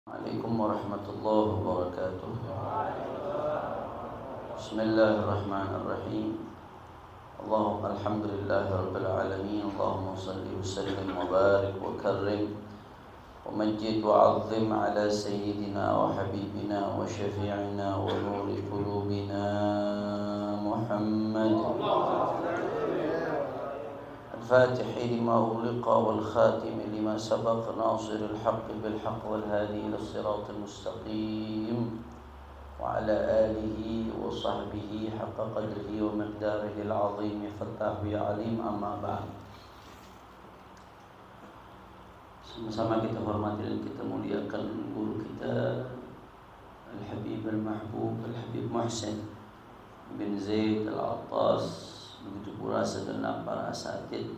Assalamualaikum warahmatullahi wabarakatuh. Bismillahirrahmanirrahim. Alhamdulillahirabbil alamin. Allahumma shalli wa sallim wa barik wa karrim wa majjid wa 'azzim ala sayyidina wa habibina wa syafi'ina wa nuri qulubina Muhammad. الفاتح لما أغلق والخاتم لما سبق ناصر الحق بالحق والهادي إلى الصراط المستقيم وعلى آله وصحبه حق قدره ومقداره العظيم فتاه يا عليم أما بعد. Sama-sama kita hormati dan kita muliakan guru kita Al-Habib Al-Mahbub Al-Habib Muhsin bin Zaid Al-Attas. Begitu pula segenap para asatid.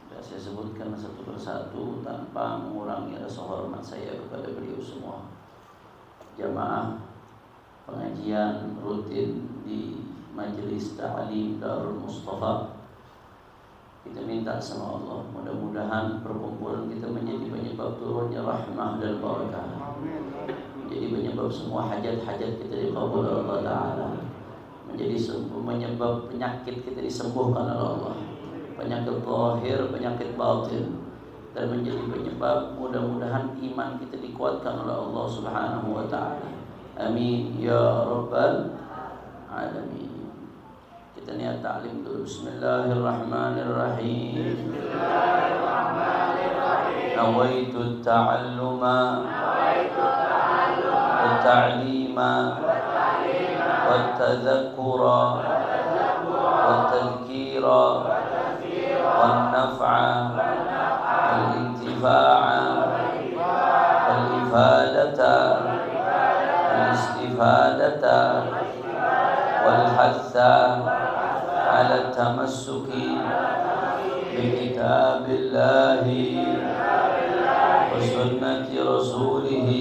Sudah saya sebutkan satu persatu tanpa mengurangi rasa hormat saya kepada beliau semua. Jamaah pengajian rutin di Majelis Ta'lim Darul Mustafa, kita minta sama Allah mudah-mudahan perkumpulan kita menjadi penyebab turunnya rahmah dan barakah, menjadi penyebab semua hajat-hajat kita dikabul oleh Allah Ta'ala, menjadi menyebab penyakit kita disembuhkan oleh Allah, penyakit zahir, penyakit batin, dan menjadi penyebab mudah-mudahan iman kita dikuatkan oleh Allah Subhanahu wa taala. Amin ya rabbal alamin. Kita niat ta'lim dulu. Bismillahirrahmanirrahim. Bismillahirrahmanirrahim. Nawaitu ta'alluma wa ta'lima والتذكر والتذكير والنفع والانتفاع والإفادة والاستفادة والحث على التمسك بكتاب الله وسنة رسوله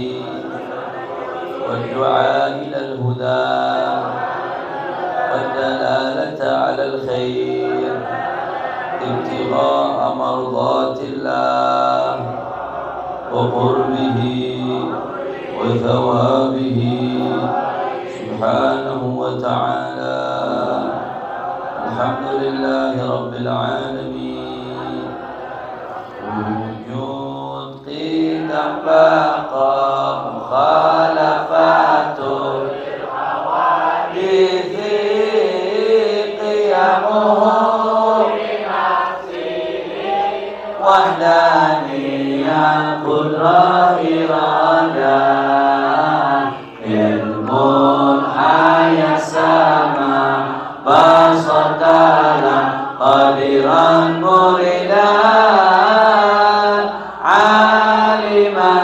والدعاء إلى الهدى والدلالة على الخير ابتغاء مرضات الله وقربه وثوابه سبحانه وتعالى. الحمد لله رب العالمين. وجود قدم بقى مخالفات للحوادث قيامه بنفسه وحدانية قدرة إرادة علم حياة سماء بصر كلام قادرا مريدا عالما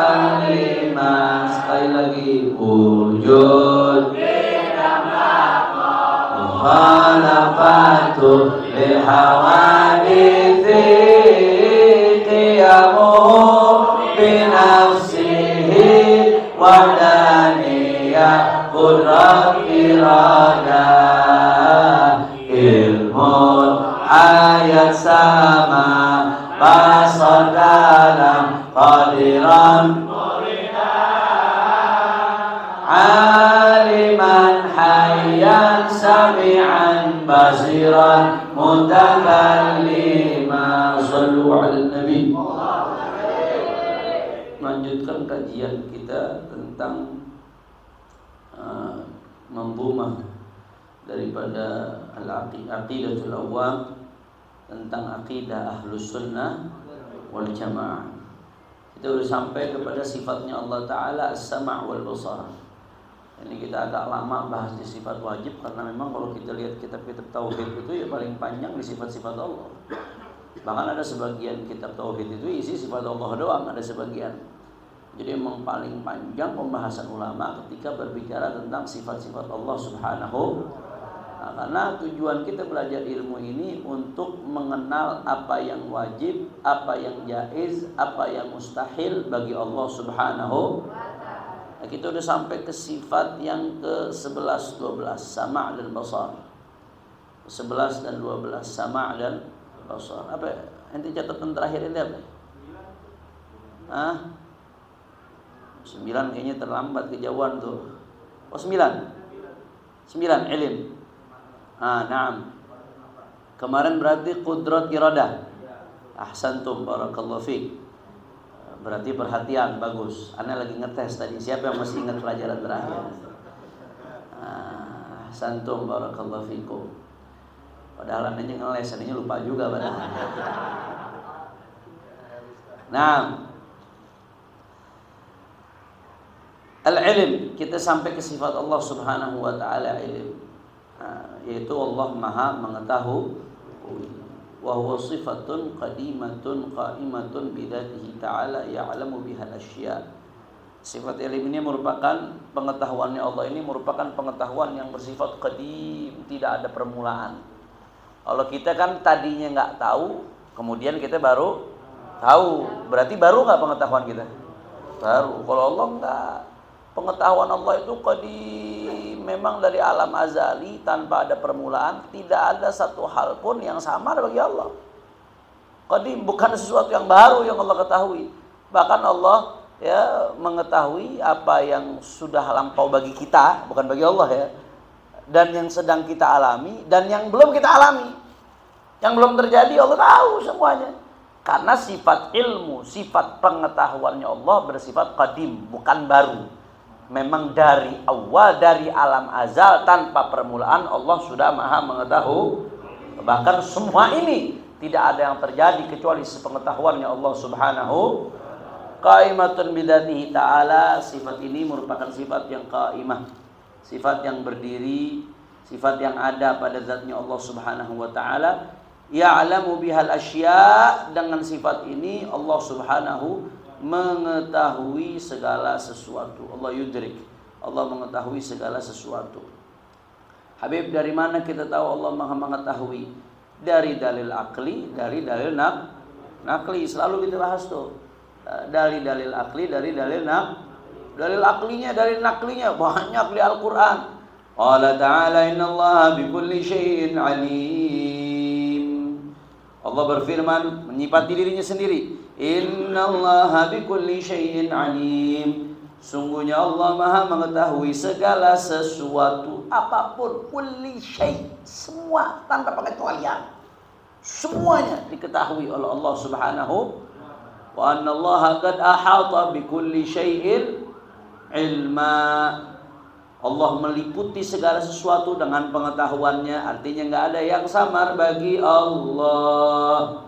mutakalima. Sekali lagi, wujud mukhalafatu lilhawaditsi qiyamuhu binafsihi wahdaniyah qudrat iradah ilmun ayat sama basar kalam qadiran aliman hayyan sami'an basiran mutakallima. Sallu ala nabi. Melanjutkan kajian kita tentang manzumah daripada al-aqidatul awwam, tentang akidah ahlus sunnah wal jamaah. Kita sudah sampai kepada sifatnya Allah Ta'ala as-sama' wal basar. Ini kita agak lama bahas di sifat wajib, karena memang kalau kita lihat kitab-kitab tauhid itu ya paling panjang di sifat-sifat Allah. Bahkan ada sebagian kitab tauhid itu isi sifat Allah doang, ada sebagian. Jadi memang paling panjang pembahasan ulama ketika berbicara tentang sifat-sifat Allah Subhanahu. Nah, karena tujuan kita belajar ilmu ini untuk mengenal apa yang wajib, apa yang jaiz, apa yang mustahil bagi Allah Subhanahu. Nah, kita udah sampai ke sifat yang ke-11, 12, sama' dan basar. 11 dan 12, sama' dan basar. Apa Ente catatan terakhir ini apa? 9 kayaknya terlambat, kejauhan tuh. Oh 9 ilim. Naam. Kemarin berarti qudrat iradah. Ahsantum, barakallahu fiik. Berarti perhatian, bagus. Ana lagi ngetes tadi, siapa yang masih ingat pelajaran terakhir? Ahsantum, barakallahu fiikum. Padahal anaknya ngeles, anaknya lupa juga padahal. Nah, al-ilm, kita sampai ke sifat Allah Subhanahu wa taala ilm. Yaitu Allah Maha mengetahui. Wa huwa sifatun qadimatun qa'imatun bi dzatihi ta'ala ya'lamu biha al-asya'. Sifat ilm ini merupakan pengetahuannya Allah, ini merupakan pengetahuan yang bersifat qadim, tidak ada permulaan. Kalau kita kan tadinya nggak tahu, kemudian kita baru tahu, berarti baru nggak pengetahuan kita? Baru. Kalau Allah nggak, pengetahuan Allah itu qadim, memang dari alam azali tanpa ada permulaan, tidak ada satu hal pun yang samar bagi Allah. Qadim, bukan sesuatu yang baru yang Allah ketahui. Bahkan Allah ya mengetahui apa yang sudah lampau bagi kita, bukan bagi Allah ya, dan yang sedang kita alami dan yang belum kita alami, yang belum terjadi Allah tahu semuanya. Karena sifat ilmu, sifat pengetahuannya Allah bersifat qadim, bukan baru. Memang dari awal, dari alam azal tanpa permulaan Allah sudah Maha mengetahui. Bahkan semua ini tidak ada yang terjadi kecuali sepengetahuannya Allah Subhanahu. Qaimatun bidzatihi ta'ala, sifat ini merupakan sifat yang qaimah, sifat yang berdiri, sifat yang ada pada zatnya Allah Subhanahu wa taala. Ya'lamu bihal asya', dengan sifat ini Allah Subhanahu mengetahui segala sesuatu. Allah yudrik, Allah mengetahui segala sesuatu. Habib, dari mana kita tahu Allah Maha mengetahui? Dari dalil akli, dari dalil nakli. Selalu kita bahas tuh. Dari dalil akli, dari dalil dalil aklinya, dalil naklinya banyak di Al-Quran. Allah Ta'ala innallaha bikulli syai'in alim. Allah berfirman menyifati dirinya sendiri, innallaha bikulli syai'in alim. Sungguhnya Allah Maha mengetahui segala sesuatu, apapun, kulli syai', semua tanpa pengecualian. Semuanya diketahui oleh Allah Subhanahu. Wa annallaha qad ahata bikulli syai'in ilma. Allah meliputi segala sesuatu dengan pengetahuannya, artinya enggak ada yang samar bagi Allah.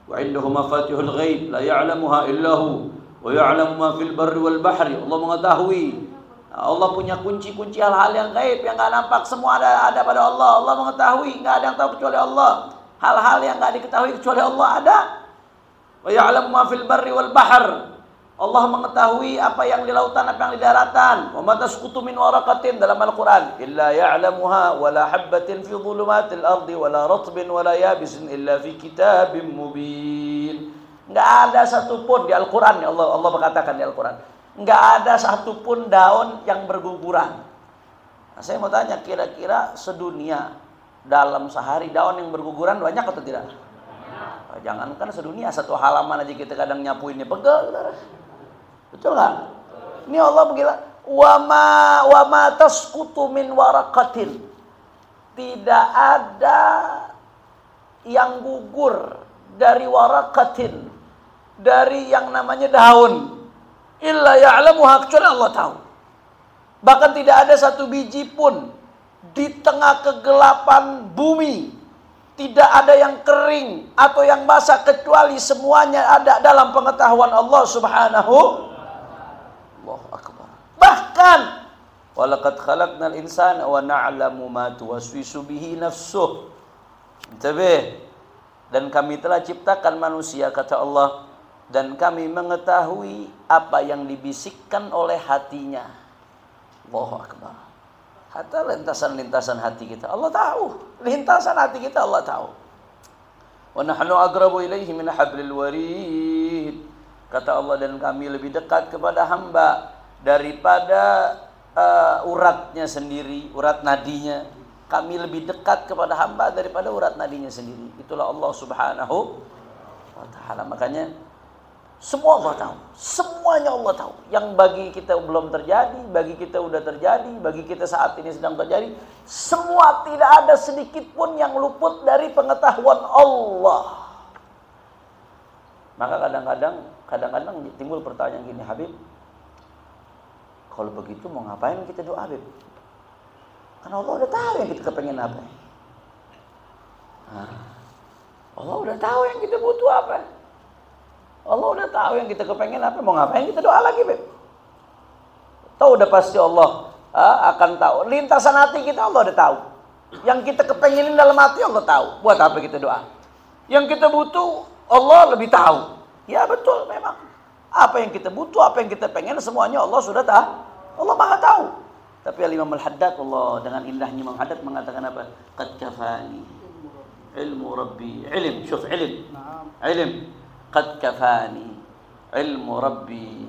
Wa indahu mafatihul ghaib la ya'lamuha illa hu wa ya'lamu ma fil barri wal bahri. Allah mengetahui. Allah punya kunci-kunci hal-hal yang gaib yang enggak nampak, semua ada pada Allah. Allah mengetahui, enggak ada yang tahu kecuali Allah. Hal-hal yang enggak diketahui kecuali Allah ada. Wa ya'lamu ma fil barri wal bahr. Allah mengetahui apa yang di lautan, apa yang di daratan. Wa ma tasqutu min waraqatin dalam Al-Qur'an illa ya'lamuha wa la habatin fi dhulumatil ardi wa la ratbin wa la yabisin illa fi kitabim mubin. Enggak ada satupun di Al-Qur'an, ya Allah berkatakan di Al-Qur'an, enggak ada satupun daun yang berguguran. Nah, saya mau tanya, kira-kira sedunia dalam sehari daun yang berguguran banyak atau tidak? Jangankan sedunia, satu halaman aja kita kadang nyapuinnya pegel. Betul nggak? Ini Allah bilang, wa ma tasqutu min waraqatin. Tidak ada yang gugur dari waraqatin, dari yang namanya daun, illa ya'lamuha, kecuali Allah tahu. Bahkan tidak ada satu biji pun di tengah kegelapan bumi, tidak ada yang kering atau yang basah, kecuali semuanya ada dalam pengetahuan Allah Subhanahu. Allahu Akbar. Bahkan walaqad khalaqnal insana wa na'lamu ma tuwaswisu bihi nafsuh. Intabih. Dan kami telah ciptakan manusia, kata Allah, dan kami mengetahui apa yang dibisikkan oleh hatinya. Allahu Akbar. Hatta lintasan-lintasan hati kita Allah tahu. Lintasan hati kita Allah tahu. Wa nahnu aqrabu ilaihi min hablil warid. Kata Allah, dan kami lebih dekat kepada hamba daripada uratnya sendiri, urat nadinya. Kami lebih dekat kepada hamba daripada urat nadinya sendiri. Itulah Allah Subhanahu wa ta'ala. Makanya semua Allah tahu, semuanya Allah tahu. Yang bagi kita belum terjadi, bagi kita udah terjadi, bagi kita saat ini sedang terjadi, semua, tidak ada sedikit pun yang luput dari pengetahuan Allah. Maka kadang-kadang timbul pertanyaan gini, Habib, kalau begitu mau ngapain kita doa, Habib? Karena Allah udah tahu yang kita kepengen apa. Allah udah tahu yang kita butuh apa. Allah udah tahu yang kita kepengen apa. Mau ngapain kita doa lagi, Beb? Tahu udah pasti Allah akan tahu. Lintasan hati kita Allah udah tahu. Yang kita kepengenin dalam hati Allah tahu. Buat apa kita doa? Yang kita butuh Allah lebih tahu. Ya betul memang. Apa yang kita butuh, apa yang kita pengen, semuanya Allah sudah tahu. Allah maha tahu. Tapi Imam Al-Haddad, Allah dengan indahnya Imam Haddad mengatakan apa? Qad kafani ilmu rabbi. Ilm, syuf ilm. Ilm. Qad kafani ilmu rabbi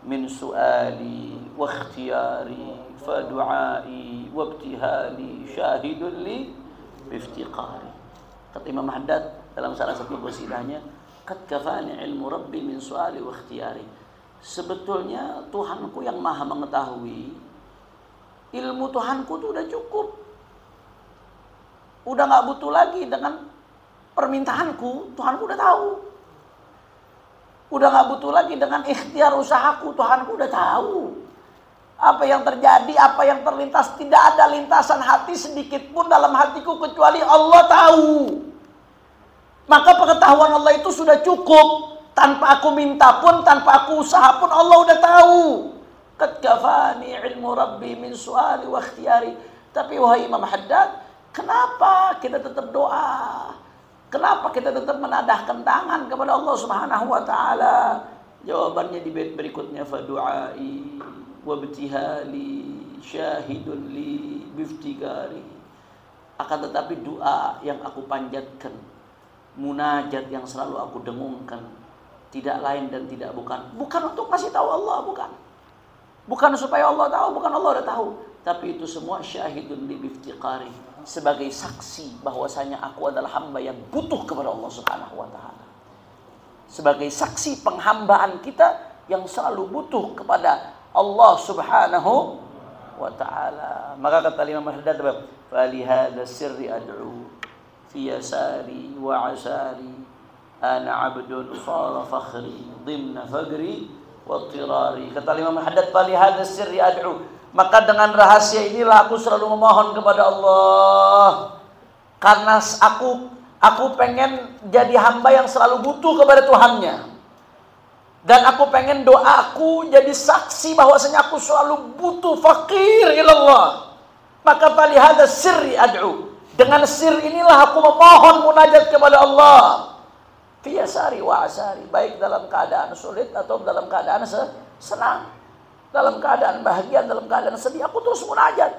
min su'ali wa ikhtiyari fa du'ai wa ibtihali syahidun li biftiqari. Kata Imam Haddad dalam salah satu qasidahnya, qad kafani ilmu rabbi min su'ali wa ikhtiyari. Sebetulnya Tuhanku yang maha mengetahui, ilmu Tuhanku itu udah cukup. Udah gak butuh lagi dengan permintaanku, Tuhanku udah tahu. Udah gak butuh lagi dengan ikhtiar usahaku, Tuhanku udah tahu. Apa yang terjadi, apa yang terlintas, tidak ada lintasan hati sedikit pun dalam hatiku kecuali Allah tahu. Maka pengetahuan Allah itu sudah cukup. Tanpa aku minta pun, tanpa aku usaha pun Allah udah tahu. Qad kafani ilmu rabbi min su'ali wa ikhtiyari. Tapi wahai Imam Haddad, kenapa kita tetap doa? Kenapa kita tetap menadahkan tangan kepada Allah Subhanahu wa taala? Jawabannya di bait berikutnya, fa du'ai wa ibtihali syahidun li biftigari. Akan tetapi doa yang aku panjatkan, munajat yang selalu aku dengungkan, tidak lain dan tidak bukan untuk kasih tahu Allah, bukan supaya Allah tahu, bukan Allah udah tahu, tapi itu semua syahidun li biftiqari, sebagai saksi bahwasanya aku adalah hamba yang butuh kepada Allah Subhanahu wa taala. Sebagai saksi penghambaan kita yang selalu butuh kepada Allah Subhanahu wa taala. Maka kata Imam Haddad, fa li hadza sirri ad'u fi yasari wa asari ana 'abdun sara fakhri dhimna fagri wa tirari. Kata Imam Haddad, fa li hadza sirri ad'u, maka dengan rahasia inilah aku selalu memohon kepada Allah. Karena aku pengen jadi hamba yang selalu butuh kepada Tuhannya. Dan aku pengen doaku jadi saksi bahwasanya aku selalu butuh, fakir ilallah. Maka fa li hadza sirri ad'u, dengan sir inilah aku memohon munajat kepada Allah. Fiyasari wa asari, baik dalam keadaan sulit atau dalam keadaan senang, dalam keadaan bahagia, dalam keadaan sedih, aku terus munajat.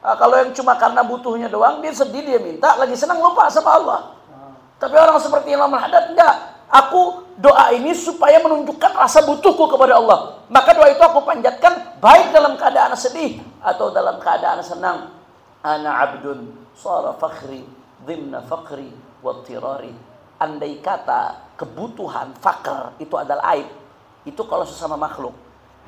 Kalau yang cuma karena butuhnya doang, dia sedih, dia minta, lagi senang lupa sama Allah. Tapi orang seperti Imam Al-Haddad enggak. Aku doa ini supaya menunjukkan rasa butuhku kepada Allah. Maka doa itu aku panjatkan baik dalam keadaan sedih atau dalam keadaan senang. Ana abdun sara fakhri dhimna faqri wattirari. Andai kata kebutuhan fakir itu adalah aib, itu kalau sesama makhluk.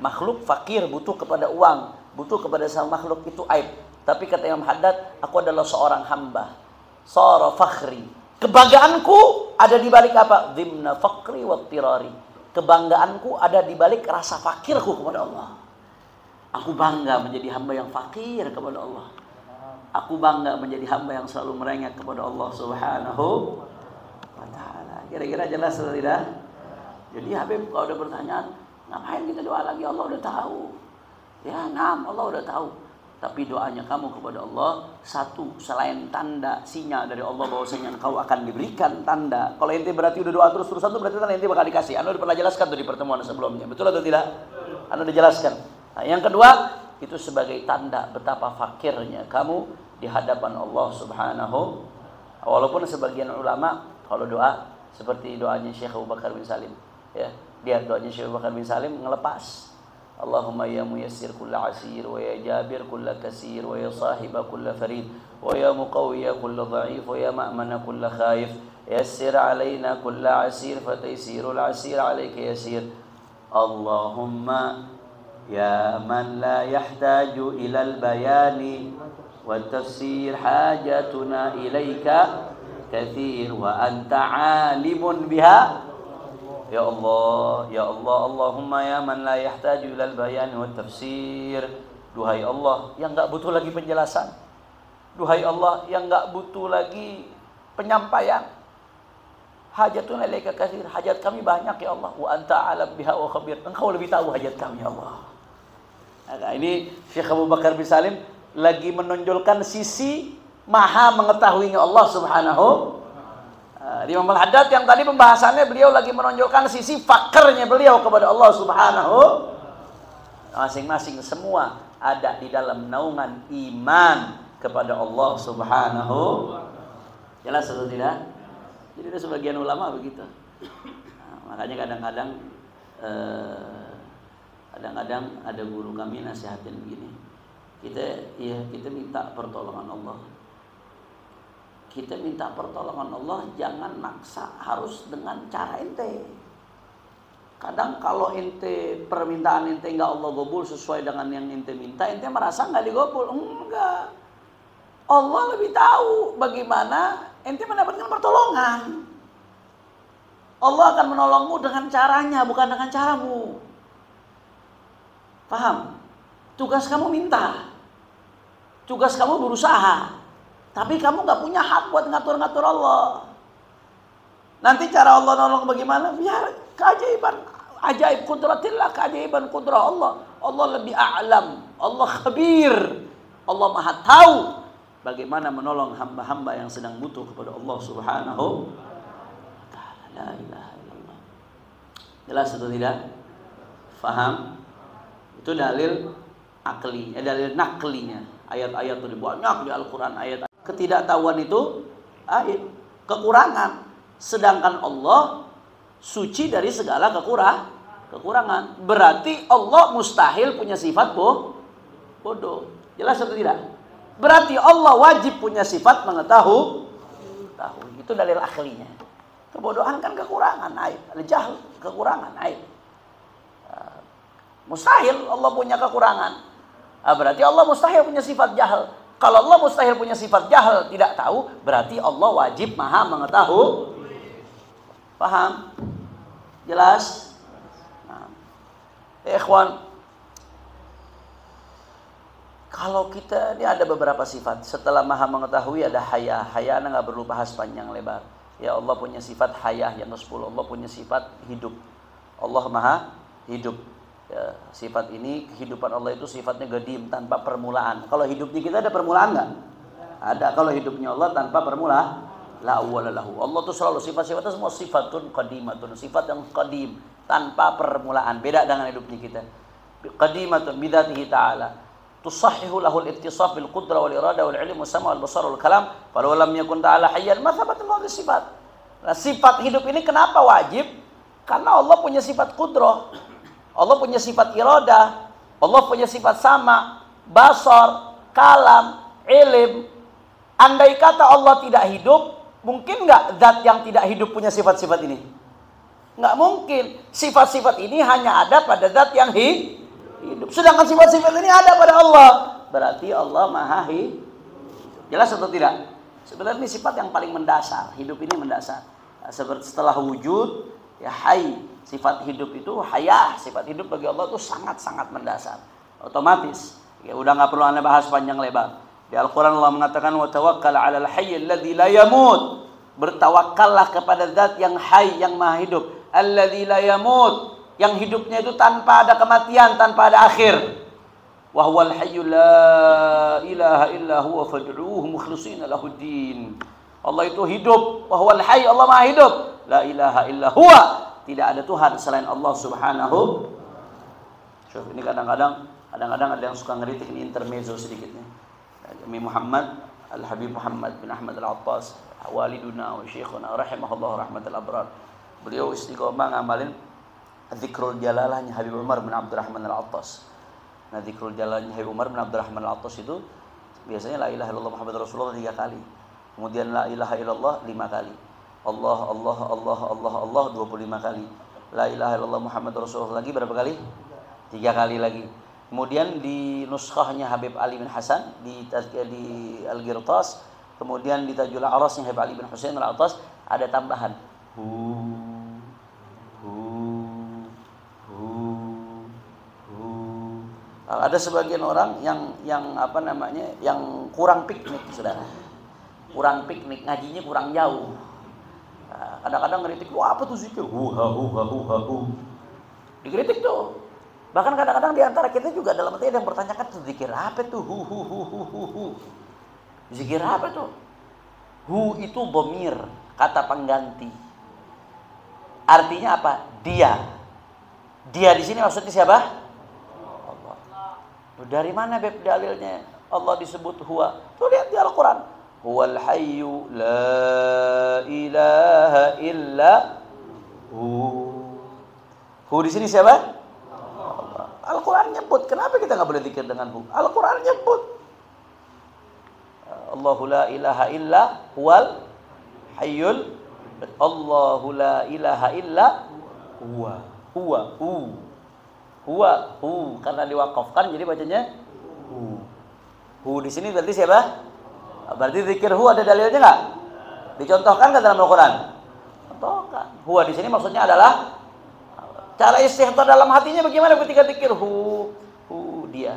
Makhluk fakir butuh kepada uang, butuh kepada sama makhluk, itu aib. Tapi kata Imam Haddad, aku adalah seorang hamba. Sara fakhri, kebanggaanku ada di balik apa? Dhimna faqri wattirari. Kebanggaanku ada di balik rasa fakirku kepada Allah. Aku bangga menjadi hamba yang fakir kepada Allah. Aku bangga menjadi hamba yang selalu merengek kepada Allah Subhanahu wa ta'ala. Kira-kira jelas atau tidak? Jadi Habib, kalau ada pertanyaan, ngapain kita doa lagi? Allah udah tahu. Ya, Allah udah tahu. Tapi doanya kamu kepada Allah, satu, selain tanda sinyal dari Allah bahwasanya engkau akan diberikan tanda. Kalau ente berarti udah doa terus-terusan tuh berarti tanda ente bakal dikasih. Anda udah pernah jelaskan tuh di pertemuan sebelumnya. Betul atau tidak? Anda udah jelaskan. Nah, yang kedua, itu sebagai tanda betapa fakirnya kamu di hadapan Allah Subhanahu. Walaupun sebagian ulama kalau doa seperti doanya Syekh Abu Bakar bin Salim, ya. Dia doanya Syekh Abu Bakar bin Salim ngelepas. Allahumma ya muyassir kulla asir, wa ya jabir kulla kasir, wa ya sahiba kulla farid, wa ya muqawwiya kulla dha'if, wa ya ma'mana kulla khaif. yassir alaina kulla asir fataysirul asir alaika yasir. Allahumma ya man la yahtaju ilal bayani wa tafsir hajatuna ilaika kathir wa anta alimun biha. Ya Allah, ya Allah, Allahumma ya man la yahtaju ilal bayani wa tafsir. Duhai Allah yang enggak butuh lagi penjelasan. Duhai Allah yang enggak butuh lagi penyampaian. Hajatuna ilaika kathir. Hajat kami banyak ya Allah. Wa anta alam biha wa khabir. Engkau lebih tahu hajat kami ya Allah. Nah, ini Syekh Abu Bakar bin Salim lagi menonjolkan sisi maha mengetahuinya Allah Subhanahu. Di Imam Al-Haddad yang tadi pembahasannya beliau lagi menonjolkan sisi fakernya beliau kepada Allah Subhanahu. Masing-masing semua ada di dalam naungan iman kepada Allah Subhanahu. Jelas atau tidak? Jadi ada sebagian ulama begitu. Makanya kadang-kadang ada guru kami nasihatin begini. Kita minta pertolongan Allah. Kita minta pertolongan Allah jangan maksa harus dengan cara ente. Kadang kalau ente permintaan ente enggak Allah gobul sesuai dengan yang ente minta, ente merasa enggak digobul. Enggak. Allah lebih tahu bagaimana ente mendapatkan pertolongan. Allah akan menolongmu dengan caranya, bukan dengan caramu. Paham? Tugas kamu minta. Tugas kamu berusaha. Tapi kamu gak punya hak buat ngatur-ngatur Allah. Nanti cara Allah nolong bagaimana? Biar keajaiban, ajaib kudratillah, keajaiban kudrah Allah. Allah lebih a'lam, Allah khabir. Allah maha tahu bagaimana menolong hamba-hamba yang sedang butuh kepada Allah Subhanahu wa ta'ala. La ilaha illallah. Jelas atau tidak? Faham? Itu dalil aklinya, dalil naklinya. Ayat-ayat itu banyak di Al-Quran. Ayat ketidaktahuan itu aib, kekurangan. Sedangkan Allah suci dari segala kekurangan. Berarti Allah mustahil punya sifat bodoh. Jelas atau tidak? Berarti Allah wajib punya sifat mengetahui. Itu dalil aklinya. Kebodohan kan kekurangan, aib. Al-jahl, kekurangan, aib. Mustahil Allah punya kekurangan. Berarti Allah mustahil punya sifat jahil. Kalau Allah mustahil punya sifat jahil, tidak tahu, berarti Allah wajib maha mengetahui. Paham? Jelas? Nah. Ikhwan, kalau kita ini ada beberapa sifat. Setelah maha mengetahui ada haya. Haya nggak perlu bahas panjang lebar. Ya Allah punya sifat haya yang ke-10. Allah punya sifat hidup. Allah maha hidup. Ya, sifat ini, kehidupan Allah itu sifatnya qadim, tanpa permulaan. Kalau hidupnya kita ada permulaan nggak? Ada. Kalau hidupnya Allah tanpa permulaan, la awwala lahu. Allah tuh selalu sifat-sifatnya semua sifatun qadimatun, sifat yang qadim, tanpa permulaan. Beda dengan hidupnya kita. Qadimatun bidzatihi ta'ala. Tusahhihu lahul ittisaf bil qudrah wal irada wal ilm was sama' wal basar wal kalam. Falau lam yakun ta'ala hayyan ma thabata lahu sifat. Nah, sifat hidup ini kenapa wajib? Karena Allah punya sifat qudrah. Allah punya sifat iradah, Allah punya sifat sama, basar, kalam, ilm. Andai kata Allah tidak hidup, mungkin nggak zat yang tidak hidup punya sifat-sifat ini? Nggak mungkin. Sifat-sifat ini hanya ada pada zat yang hidup. Sedangkan sifat-sifat ini ada pada Allah. Berarti Allah maha hidup. Jelas atau tidak? Sebenarnya ini sifat yang paling mendasar. Hidup ini mendasar. Setelah wujud, ya hayy. Sifat hidup itu hayah, sifat hidup bagi Allah itu sangat-sangat mendasar. Otomatis. Ya udah nggak perlu Anda bahas panjang lebar. Di Al-Qur'an Allah mengatakan wa tawakkal 'alal hayyil ladzi la yamut. Bertawakkallah kepada zat yang hayy, yang maha hidup. Alladzi la yamut, yang hidupnya itu tanpa ada kematian, tanpa ada akhir. Wa huwal hayyul la ilaha illa huwa fad'uuhu mukhlishina lahuddin. Allah itu hidup, wa huwal hayy, Allah maha hidup. La ilaha illa huwa. Tidak ada Tuhan selain Allah Subhanahu. Ini kadang-kadang ada yang suka ngeritik, ini intermezzo sedikitnya. Kami Muhammad Al-Habib Muhammad bin Ahmad Al-Attas, waliduna wa syekhuna rahimahullah rahmatal abrar. Beliau istiqomah ngamalin Dzikrul Jalalahnya Habib Umar bin Abdurrahman Al-Attas. Nah, Dzikrul Jalalahnya Habib Umar bin Abdurrahman Al-Attas itu biasanya la ilaha illallah Muhammad Rasulullah 3 kali. Kemudian la ilaha illallah 5 kali. Allah, Allah, Allah, Allah, Allah 25 kali. La ilaha illallah Muhammad Rasulullah lagi berapa kali? 3 kali lagi. Kemudian di nuskhahnya Habib Ali bin Hasan di Al-Ghirtas, kemudian di Tajul Arasnya Habib Ali bin Husain Al-Attas ada tambahan hu. Ada sebagian orang yang apa namanya, yang kurang piknik, saudara. Kurang piknik, ngajinya kurang jauh. Kadang-kadang ngeritik, wah apa tuh zikir? Dikritik tuh. Bahkan kadang-kadang di antara kita juga dalam hati ada yang bertanyakan tuh zikir apa tuh? Zikir apa tuh? Hu itu dhamir, kata pengganti. Artinya apa? Dia. Dia di sini maksudnya siapa? Allah. Dari mana beb dalilnya? Allah disebut huwa. Tuh lihat di Al-Qur'an. Huwal hayyu la ilaha illa hu. Hu di sini siapa? Allah. Al-Qur'an nyebut. Kenapa kita enggak boleh zikir dengan hu? Al-Qur'an nyebut. Allahu la ilaha illa huwal hayyul. Allahu la ilaha illa huwa. Huwa hu. Huwa hu, karena diwakafkan jadi bacanya hu. Hu di sini berarti siapa? Berarti zikir hu ada dalilnya enggak? Dicontohkan enggak dalam Al-Qur'an? Contohkan. Huwa di sini maksudnya adalah cara istighfar dalam hatinya bagaimana ketika zikir hu. Dia.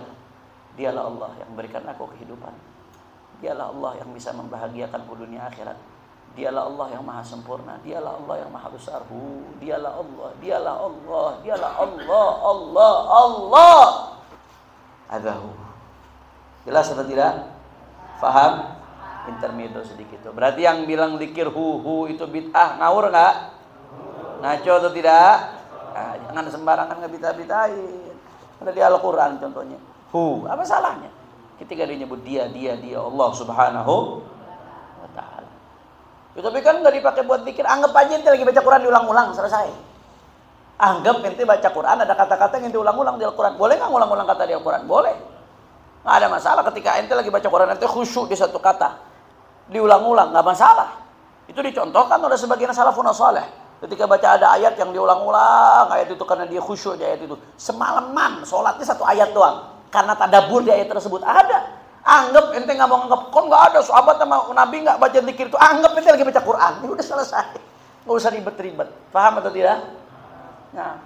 Dialah Allah yang memberikan aku kehidupan. Dialah Allah yang bisa membahagiakanku dunia akhirat. Dialah Allah yang maha sempurna. Dialah Allah yang maha besar. Dialah Allah. Dialah Allah. Dialah Allah. Allah. Allah. Adahu. Jelas atau tidak? Faham? Intermezzo sedikit. Berarti yang bilang zikir hu itu bid'ah, ngawur enggak? Ngaco atau tidak? Nah, jangan sembarangan ngebita-bitain. Ada di Al-Qur'an contohnya. Hu, apa salahnya? Ketika dia nyebut dia Allah Subhanahu wa ta'ala. Tapi kan nggak dipakai buat zikir. Anggap aja ente lagi baca Quran diulang-ulang, selesai. Anggap ente baca Quran ada kata-kata yang diulang-ulang di Al-Quran. Boleh nggak ngulang-ulang kata di Al-Quran? Boleh. Nggak ada masalah ketika ente lagi baca Quran, ente khusyuk di satu kata, diulang-ulang, nggak masalah. Itu dicontohkan oleh sebagian salafun saleh. Ketika baca ada ayat yang diulang-ulang, ayat itu karena dia khusyuk di ayat itu. Semalaman sholatnya satu ayat doang, karena tadabbur di ayat tersebut. Ada. Anggap ente nggak mau nganggap, kok nggak ada sahabat sama Nabi nggak baca zikir itu. Anggap ente lagi baca Quran, ini udah selesai, nggak usah ribet-ribet. Paham atau tidak? Nah,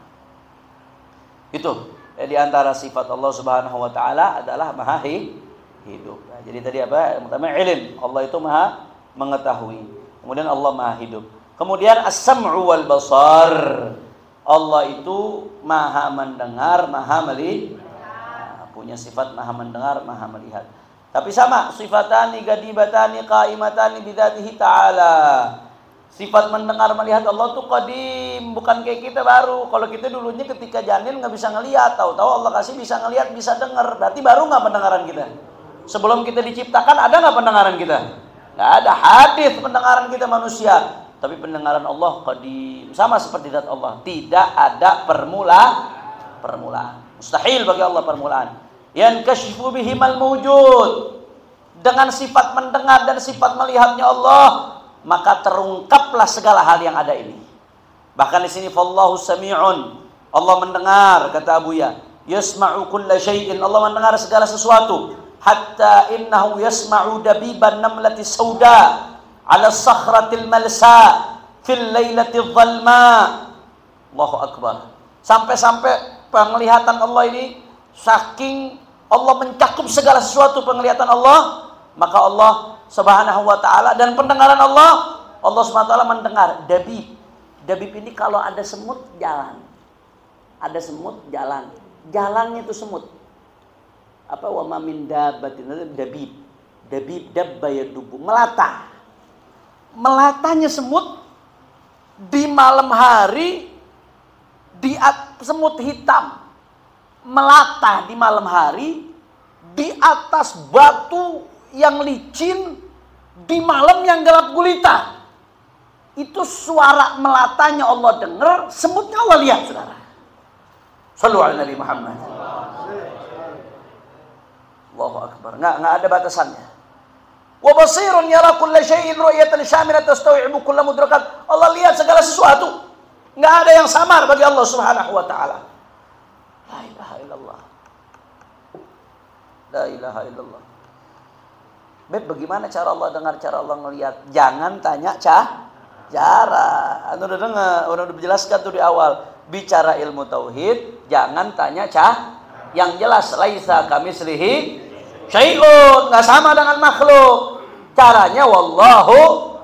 itu di antara sifat Allah Subhanahu Wa Taala adalah maha hidup. Nah, jadi tadi apa? Yang pertama ilm, Allah itu maha mengetahui. Kemudian Allah maha hidup. Kemudian as-sam'u wal basar, Allah itu maha mendengar, maha melihat. Nah, punya sifat maha mendengar, maha melihat. Tapi sama, sifatani gadibatani qaimatani bidzatihi ta'ala. Sifat mendengar melihat Allah tuh qadim, bukan kayak kita baru. Kalau kita dulunya ketika janin nggak bisa ngelihat, tahu-tahu Allah kasih bisa ngelihat, bisa dengar. Berarti baru nggak pendengaran kita? Sebelum kita diciptakan ada nggak pendengaran kita? Nggak ada. Hadis pendengaran kita manusia. Tapi pendengaran Allah qadim, sama seperti zat Allah. Tidak ada permulaan. Mustahil bagi Allah permulaan. Yankashifu bihimal mawjud. Dengan sifat mendengar dan sifat melihatnya Allah, maka terungkaplah segala hal yang ada ini. Bahkan di sini fallahu sami'un, Allah mendengar, kata Abuya, yasma'u kulla syai'in, Allah mendengar segala sesuatu, hatta innahu yasma'u dabiban namlati sauda ala sakhratil malsa fil lailatil dhalma. Allahu akbar. Sampai-sampai penglihatan Allah ini saking Allah mencakup segala sesuatu penglihatan Allah, maka Allah Subhanahu wa ta'ala dan pendengaran Allah Subhanahu wa ta'ala mendengar. Dabib ini kalau ada semut jalan. Ada semut jalan. Jalannya itu semut. Apa wa ma min dabbatin, dabib. Dabib dabba yadubu, melata. Melatanya semut di malam hari, di semut hitam melata di malam hari di atas batu yang licin di malam yang gelap gulita. Itu suara melatanya Allah dengar, semutnya Allah lihat, saudara. Shallu ala Nabi Muhammad. Allahu akbar. Nggak ada batasannya. Wa basirun yara kulla syai'in ru'yatan syamilatan tastawi'u kulla mudrakat. Allah lihat segala sesuatu. Enggak ada yang samar bagi Allah Subhanahu wa taala. La ilaha illallah. La ilaha illallah. Beb, bagaimana cara Allah dengar, cara Allah ngelihat? Jangan tanya cara. Anda udah dengar, udah dijelaskan tuh di awal. Bicara ilmu tauhid, jangan tanya yang jelas. Laisa kamitslihi syai'un, enggak sama dengan makhluk. Caranya wallahu.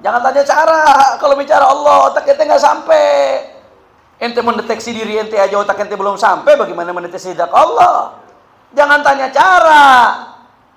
Jangan tanya cara. Kalau bicara Allah, otak ente enggak sampai. Ente mendeteksi diri ente aja otak ente belum sampai, bagaimana mendeteksi zat Allah? Jangan tanya cara.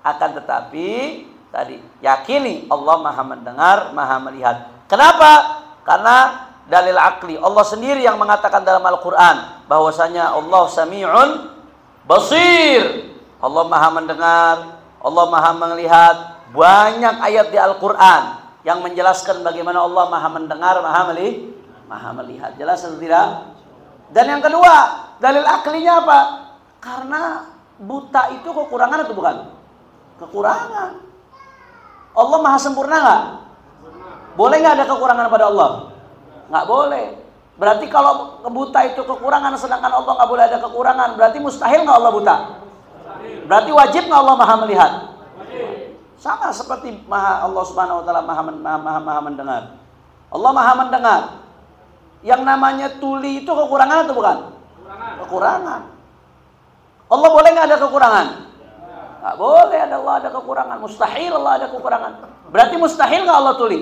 Akan tetapi tadi yakini Allah Maha mendengar, Maha melihat. Kenapa? Karena dalil akli. Allah sendiri yang mengatakan dalam Al-Qur'an bahwasanya Allah Sami'un Basir. Allah Maha mendengar, Allah Maha melihat. Banyak ayat di Al-Qur'an yang menjelaskan bagaimana Allah Maha mendengar, Maha melihat. Jelas atau tidak? Dan yang kedua, dalil aklinya apa? Karena buta itu kekurangan atau bukan? Kekurangan. Allah Maha sempurna nggak? Boleh nggak ada kekurangan pada Allah? Nggak boleh. Berarti kalau buta itu kekurangan, sedangkan Allah nggak boleh ada kekurangan, berarti mustahil nggak Allah buta? Berarti wajib nggak Allah Maha melihat? Sama seperti Allah Subhanahu Wa Taala Maha mendengar. Allah Maha mendengar. Yang namanya tuli itu kekurangan atau bukan? Kekurangan. Allah boleh nggak ada kekurangan? Nggak boleh Allah ada kekurangan. Mustahil Allah ada kekurangan. Berarti mustahil nggak Allah tuli?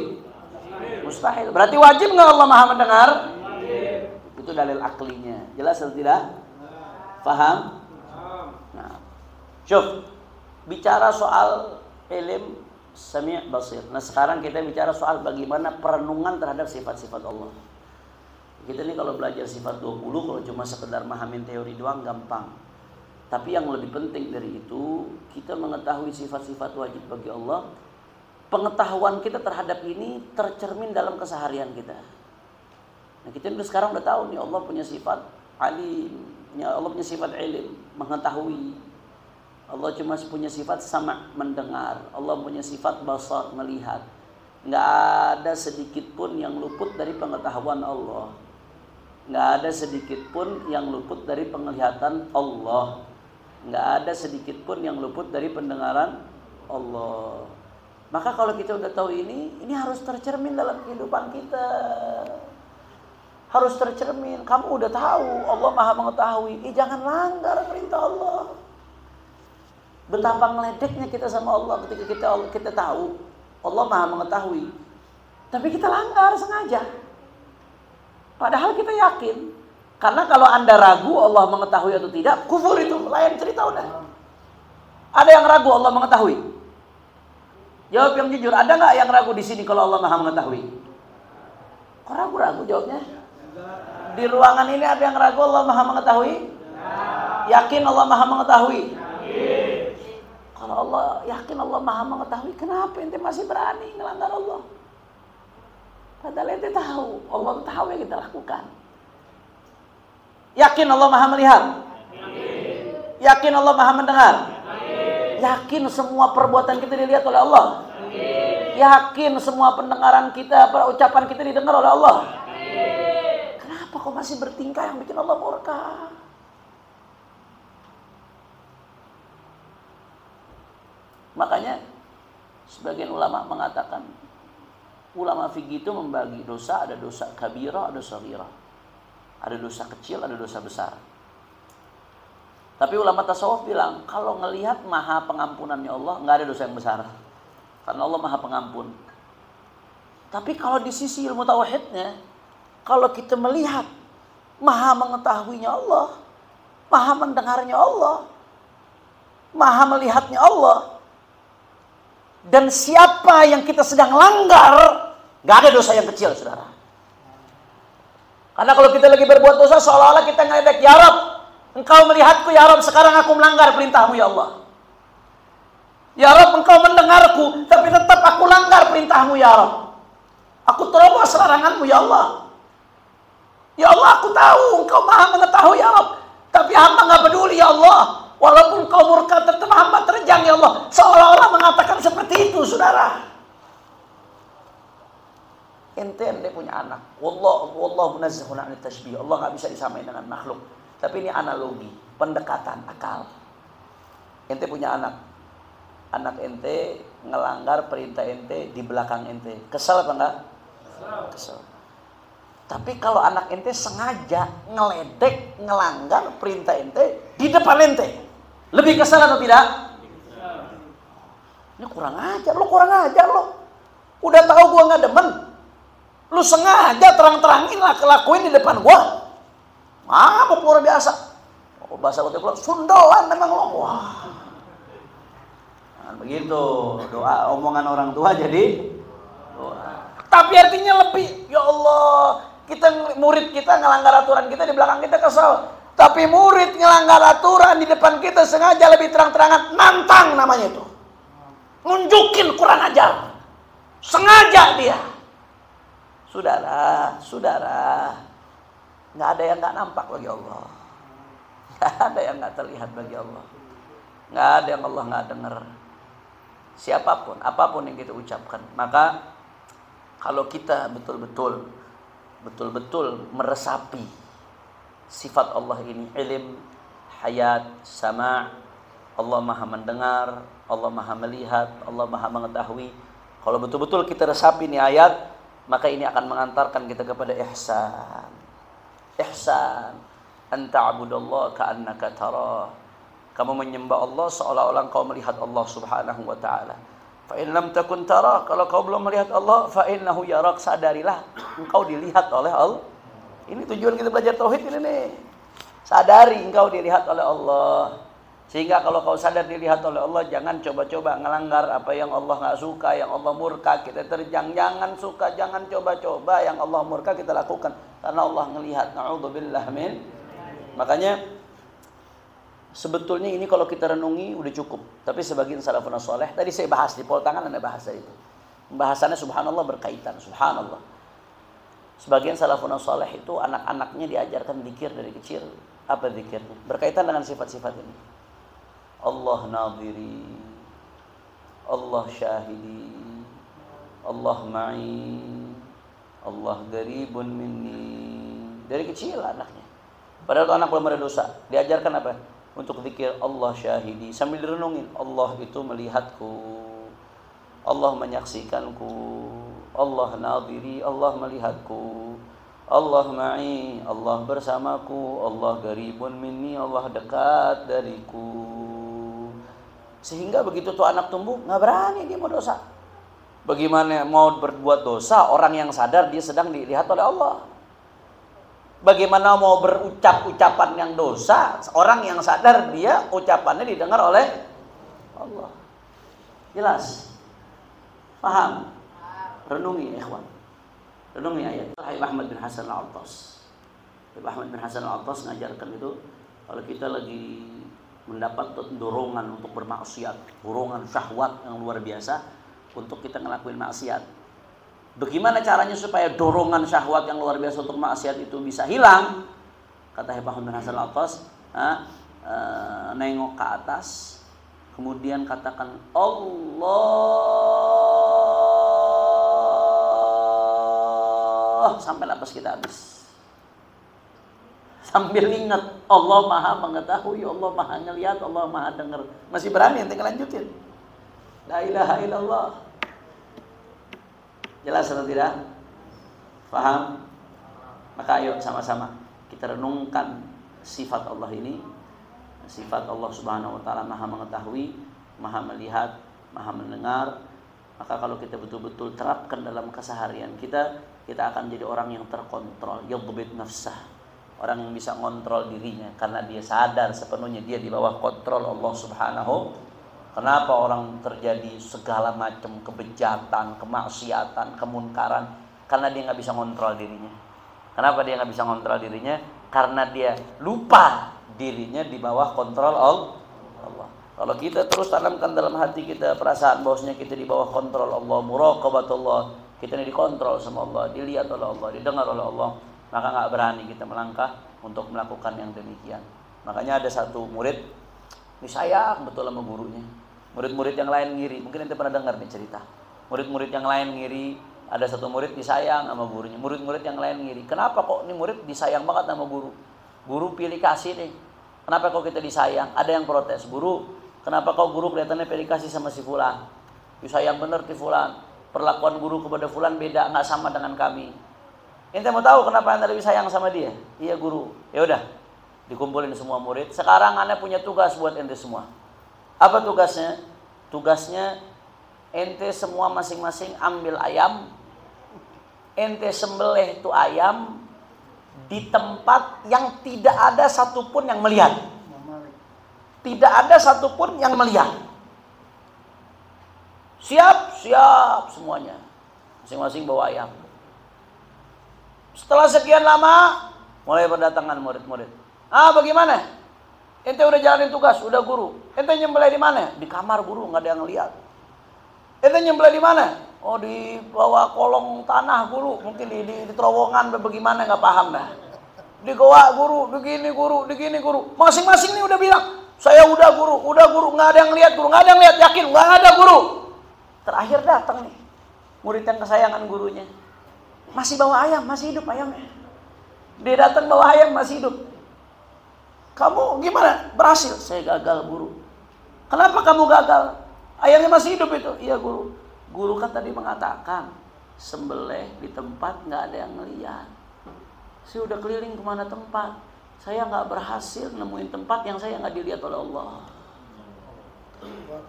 Mustahil. Berarti wajib nggak Allah Maha mendengar? Itu dalil aklinya. Jelas atau tidak? Faham? Nah, syuf. Bicara soal ilm sami' basir. Nah, sekarang kita bicara soal bagaimana perenungan terhadap sifat-sifat Allah. Kita ini kalau belajar sifat 20, kalau cuma sekedar mahamin teori doang gampang. Tapi yang lebih penting dari itu, kita mengetahui sifat-sifat wajib bagi Allah. Pengetahuan kita terhadap ini tercermin dalam keseharian kita. Nah, kita sekarang udah tahu nih Allah punya sifat alim, Allah punya sifat ilm, mengetahui. Allah cuma punya sifat sama, mendengar. Allah punya sifat basar, melihat. Nggak ada sedikit pun yang luput dari pengetahuan Allah. Nggak ada sedikit pun yang luput dari penglihatan Allah. Nggak ada sedikit pun yang luput dari pendengaran Allah. Maka kalau kita udah tahu ini harus tercermin dalam kehidupan kita. Harus tercermin. Kamu udah tahu Allah Maha mengetahui. Jangan langgar perintah Allah. Betapa ngeledeknya kita sama Allah ketika kita tahu Allah Maha mengetahui. Tapi kita langgar sengaja. Padahal kita yakin. Karena kalau Anda ragu Allah mengetahui atau tidak, kufur itu, lain cerita udah. Ada yang ragu Allah mengetahui? Jawab yang jujur, ada nggak yang ragu di sini kalau Allah Maha mengetahui? Kok ragu-ragu jawabnya? Di ruangan ini ada yang ragu Allah Maha mengetahui? Yakin Allah Maha mengetahui? Kalau Allah yakin Allah Maha mengetahui, kenapa ente masih berani ngelanggar Allah? Padahal ente tahu, Allah tahu yang kita lakukan. Yakin Allah Maha melihat? Yakin Allah Maha mendengar? Yakin semua perbuatan kita dilihat oleh Allah? Yakin semua pendengaran kita, ucapan kita didengar oleh Allah? Kenapa kok masih bertingkah yang bikin Allah murka? Makanya sebagian ulama mengatakan, ulama fikih itu membagi dosa, ada dosa kabirah, ada shaghirah. Ada dosa kecil, ada dosa besar. Tapi ulama tasawuf bilang, kalau ngelihat Maha pengampunannya Allah, nggak ada dosa yang besar. Karena Allah Maha pengampun. Tapi kalau di sisi ilmu tauhidnya, kalau kita melihat Maha mengetahuinya Allah, Maha mendengarnya Allah, Maha melihatnya Allah, dan siapa yang kita sedang langgar, nggak ada dosa yang kecil, saudara. Karena kalau kita lagi berbuat dosa, seolah-olah kita ngeledek, ya Rabb, Engkau melihatku, ya Rabb, sekarang aku melanggar perintahmu, ya Allah. Ya Rabb, Engkau mendengarku, tapi tetap aku langgar perintahmu, ya Rabb. Aku terobos laranganmu, ya Allah. Ya Allah, aku tahu Engkau Maha mengetahui, ya Rabb, tapi hamba nggak peduli, ya Allah. Walaupun kau murka tetap hamba terjang ya Allah. Seolah-olah mengatakan seperti itu, saudara. Ente punya anak. Wallahu munazzahun 'anil tashbih. Allah nggak bisa disamain dengan makhluk. Tapi ini analogi, pendekatan, akal. Ente punya anak. Anak ente ngelanggar perintah ente di belakang ente. Kesel apa enggak? Kesel. Tapi kalau anak ente sengaja ngeledek, ngelanggar perintah ente di depan ente, lebih kesel atau tidak? Ini kurang ajar, lo kurang ajar lo. Udah tahu gua nggak demen, lu sengaja terang-terangin lah kelakuin di depan gua. Mabuk luar biasa. Oh, bahasa betul sundolan memang lo. Wah. Nah, begitu doa omongan orang tua jadi doa. Tapi artinya lebih, ya Allah, murid kita ngelanggar aturan kita di belakang kita kesel. Tapi murid ngelanggar aturan di depan kita sengaja lebih terang-terangan, nantang namanya itu. Nunjukin kurang ajar. Sengaja dia. Saudara, nggak ada yang nggak nampak bagi Allah. Nggak ada yang nggak terlihat bagi Allah. Nggak ada yang Allah nggak dengar. Siapapun, apapun yang kita ucapkan. Maka kalau kita betul-betul meresapi sifat Allah ini, ilm, hayat, sama', Allah maha mendengar, Allah maha melihat, Allah maha mengetahui. Kalau betul-betul kita resapi ini ayat, maka ini akan mengantarkan kita kepada ihsan. Ihsan, an ta'budallaha ka'annaka tarah. Kamu menyembah Allah seolah-olah kau melihat Allah Subhanahu wa taala. Fa in lam takun tarah, kalau kau belum melihat Allah, fa innahu yarak, sadarilah engkau dilihat oleh Allah. Ini tujuan kita belajar tauhid ini nih. Sadari engkau dilihat oleh Allah. Sehingga kalau kau sadar dilihat oleh Allah, jangan coba-coba ngelanggar apa yang Allah nggak suka, yang Allah murka kita terjang. Jangan suka, jangan coba-coba yang Allah murka kita lakukan, karena Allah ngelihat. Na'udzubillah min. Makanya sebetulnya ini kalau kita renungi udah cukup. Tapi sebagian salafun saleh, tadi saya bahas di pol tangan, ada bahasa itu. Pembahasannya subhanallah berkaitan, subhanallah. Sebagian salafun saleh itu anak-anaknya diajarkan zikir dari kecil. Apa zikirnya? Berkaitan dengan sifat-sifat ini. Allah nadhiri, Allah syahidi, Allah ma'i, Allah garibun minni. Dari kecil anaknya. Padahal anak belum ada dosa, diajarkan apa? Untuk zikir Allah syahidi, sambil direnungin, Allah itu melihatku, Allah menyaksikanku, Allah nadhiri, Allah melihatku, Allah ma'i, Allah bersamaku, Allah garibun minni, Allah dekat dariku. Sehingga begitu tuh anak tumbuh, nggak berani dia mau dosa. Bagaimana mau berbuat dosa orang yang sadar dia sedang dilihat oleh Allah? Bagaimana mau berucap ucapan yang dosa orang yang sadar dia ucapannya didengar oleh Allah? Jelas? Paham? Renungi ikhwan. Renungi ayat. Habib Ahmad bin Hasan Al-Attas. Habib Ahmad bin Hasan Al-Attas ngajarkan itu, kalau kita lagi mendapat dorongan untuk bermaksiat, dorongan syahwat yang luar biasa untuk kita ngelakuin maksiat. Bagaimana caranya supaya dorongan syahwat yang luar biasa untuk maksiat itu bisa hilang? Kata Habib Ahmad bin Hasan Al-Attas, nengok ke atas, kemudian katakan Allah sampai napas kita habis. Sambil ingat Allah maha mengetahui, Allah maha ngelihat, Allah maha dengar. Masih berani ente ngelanjutin? La ilaha illallah. Jelas atau tidak? Paham? Maka ayo sama-sama kita renungkan sifat Allah ini. Sifat Allah Subhanahu wa taala maha mengetahui, maha melihat, maha mendengar. Maka kalau kita betul-betul terapkan dalam keseharian kita, kita akan jadi orang yang terkontrol, yadhbit nafsah. Orang yang bisa ngontrol dirinya karena dia sadar sepenuhnya dia di bawah kontrol Allah Subhanahu. Kenapa orang terjadi segala macam kebejatan, kemaksiatan, kemunkaran? Karena dia nggak bisa ngontrol dirinya. Kenapa dia nggak bisa ngontrol dirinya? Karena dia lupa dirinya di bawah kontrol Allah. Kalau kita terus tanamkan dalam hati kita perasaan bahwasanya kita di bawah kontrol Allah, muraqabatullah, kita ini dikontrol sama Allah, dilihat oleh Allah, didengar oleh Allah, maka nggak berani kita melangkah untuk melakukan yang demikian. Makanya ada satu murid disayang betul sama gurunya. Murid-murid yang lain ngiri. Mungkin ente pernah dengar nih cerita. Murid-murid yang lain ngiri, ada satu murid disayang sama gurunya. Murid-murid yang lain ngiri. Kenapa kok ini murid disayang banget sama guru? Guru pilih kasih nih. Kenapa kok kita disayang? Ada yang protes. Guru, kenapa kok guru kelihatannya pilih kasih sama si fulan? Disayang bener ti fulan. Perlakuan guru kepada fulan beda, nggak sama dengan kami. Ente mau tahu kenapa anda lebih sayang sama dia? Iya guru. Ya udah, dikumpulin semua murid. Sekarang anda punya tugas buat ente semua. Apa tugasnya? Tugasnya ente semua masing-masing ambil ayam. Ente sembelih itu ayam di tempat yang tidak ada satupun yang melihat. Tidak ada satupun yang melihat. Siap semuanya. Masing-masing bawa ayam. Setelah sekian lama, mulai berdatangan murid-murid. Bagaimana? Ente udah jalanin tugas, udah guru. Ente nyembelih di mana? Di kamar guru, nggak ada yang lihat. Ente nyembelih di mana? Oh, di bawah kolong tanah guru. Mungkin di terowongan, bagaimana nggak paham dah. Di goa guru, begini guru. Masing-masing nih udah bilang, saya udah guru, nggak ada yang lihat guru, nggak ada yang lihat, yakin nggak ada guru. Terakhir datang nih murid yang kesayangan gurunya, masih bawa ayam, masih hidup ayamnya. Dia datang bawa ayam masih hidup. Kamu gimana? Berhasil? Saya gagal guru. Kenapa kamu gagal? Ayamnya masih hidup itu. Iya guru. Guru kan tadi mengatakan sembelih di tempat nggak ada yang ngeliat. Saya udah keliling kemana tempat, saya nggak berhasil nemuin tempat yang saya nggak dilihat oleh Allah.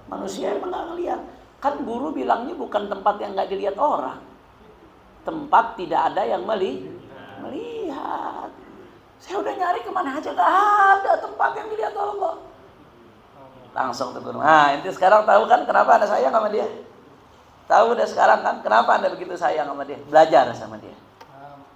Manusia emang nggak ngeliat. Kan guru bilangnya bukan tempat yang nggak dilihat orang, tempat tidak ada yang melihat. Saya udah nyari kemana aja nggak ada tempat yang dilihat oleh Allah. Langsung turun. Nah, ente sekarang tahu kan kenapa anda sayang sama dia? Tahu udah sekarang kan kenapa anda begitu sayang sama dia? Belajar sama dia.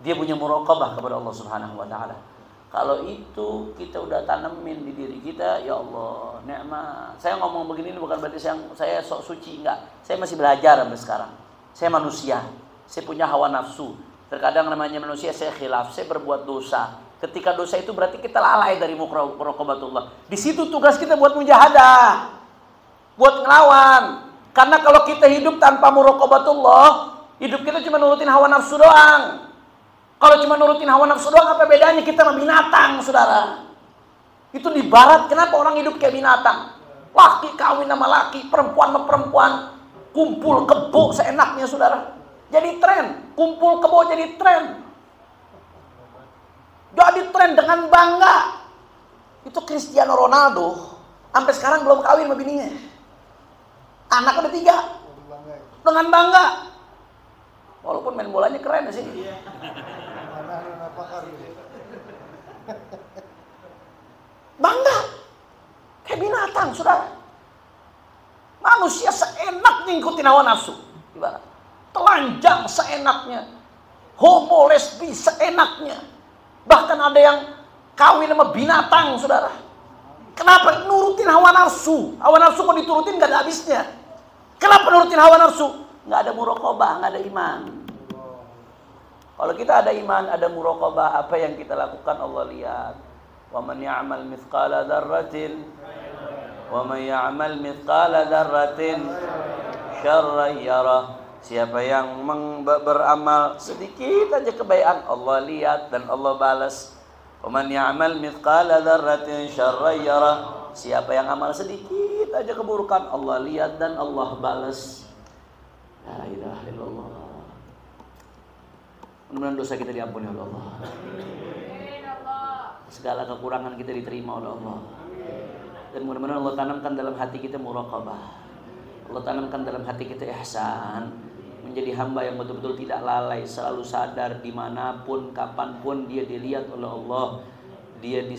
Dia punya muraqabah kepada Allah Subhanahu wa taala. Kalau itu kita udah tanemin di diri kita, ya Allah, nikmat. Saya ngomong begini bukan berarti saya sok suci, enggak. Saya masih belajar sampai sekarang. Saya manusia. Saya punya hawa nafsu. Terkadang namanya manusia saya khilaf, saya berbuat dosa. Ketika dosa itu berarti kita lalai dari muraqabatullah. Di situ tugas kita buat mujahadah, buat ngelawan. Karena kalau kita hidup tanpa muraqabatullah, hidup kita cuma nurutin hawa nafsu doang. Kalau cuma nurutin hawa nafsu doang, apa bedanya kita sama binatang, saudara? Itu di barat, kenapa orang hidup kayak binatang? Laki kawin sama laki, perempuan sama perempuan, kumpul kebo seenaknya, saudara. Jadi tren, kumpul kebo jadi tren. Jadi tren dengan bangga. Itu Cristiano Ronaldo, sampai sekarang belum kawin sama bininya. Anak ada 3, dengan bangga. Walaupun main bolanya keren sih. Bangga. Kayak binatang, saudara. Manusia seenaknya ngikutin hawa nafsu. Ibarat telanjang seenaknya. Homo lesbi seenaknya. Bahkan ada yang kawin sama binatang, saudara. Kenapa? Nurutin hawa nafsu. Hawa nafsu kok diturutin gak ada habisnya. Kenapa nurutin hawa nafsu? Gak ada muraqabah, gak ada iman. Kalau kita ada iman, ada muraqabah, apa yang kita lakukan Allah lihat. Wa man ya'mal mithqala dzarratin wa man ya'mal mithqala dzarratin syarran yarah. Siapa yang beramal sedikit aja kebaikan, Allah lihat dan Allah balas. Wa man ya'mal mithqala dzarratin syarran yarah. Siapa yang amal sedikit aja keburukan, Allah lihat dan Allah balas. La ilaha illallah. Mudah-mudahan dosa kita diampuni oleh Allah. Segala kekurangan kita diterima oleh Allah. Dan mudah-mudahan Allah tanamkan dalam hati kita muraqabah. Allah tanamkan dalam hati kita ihsan. Menjadi hamba yang betul-betul tidak lalai, selalu sadar dimanapun, kapanpun dia dilihat oleh Allah. Dia di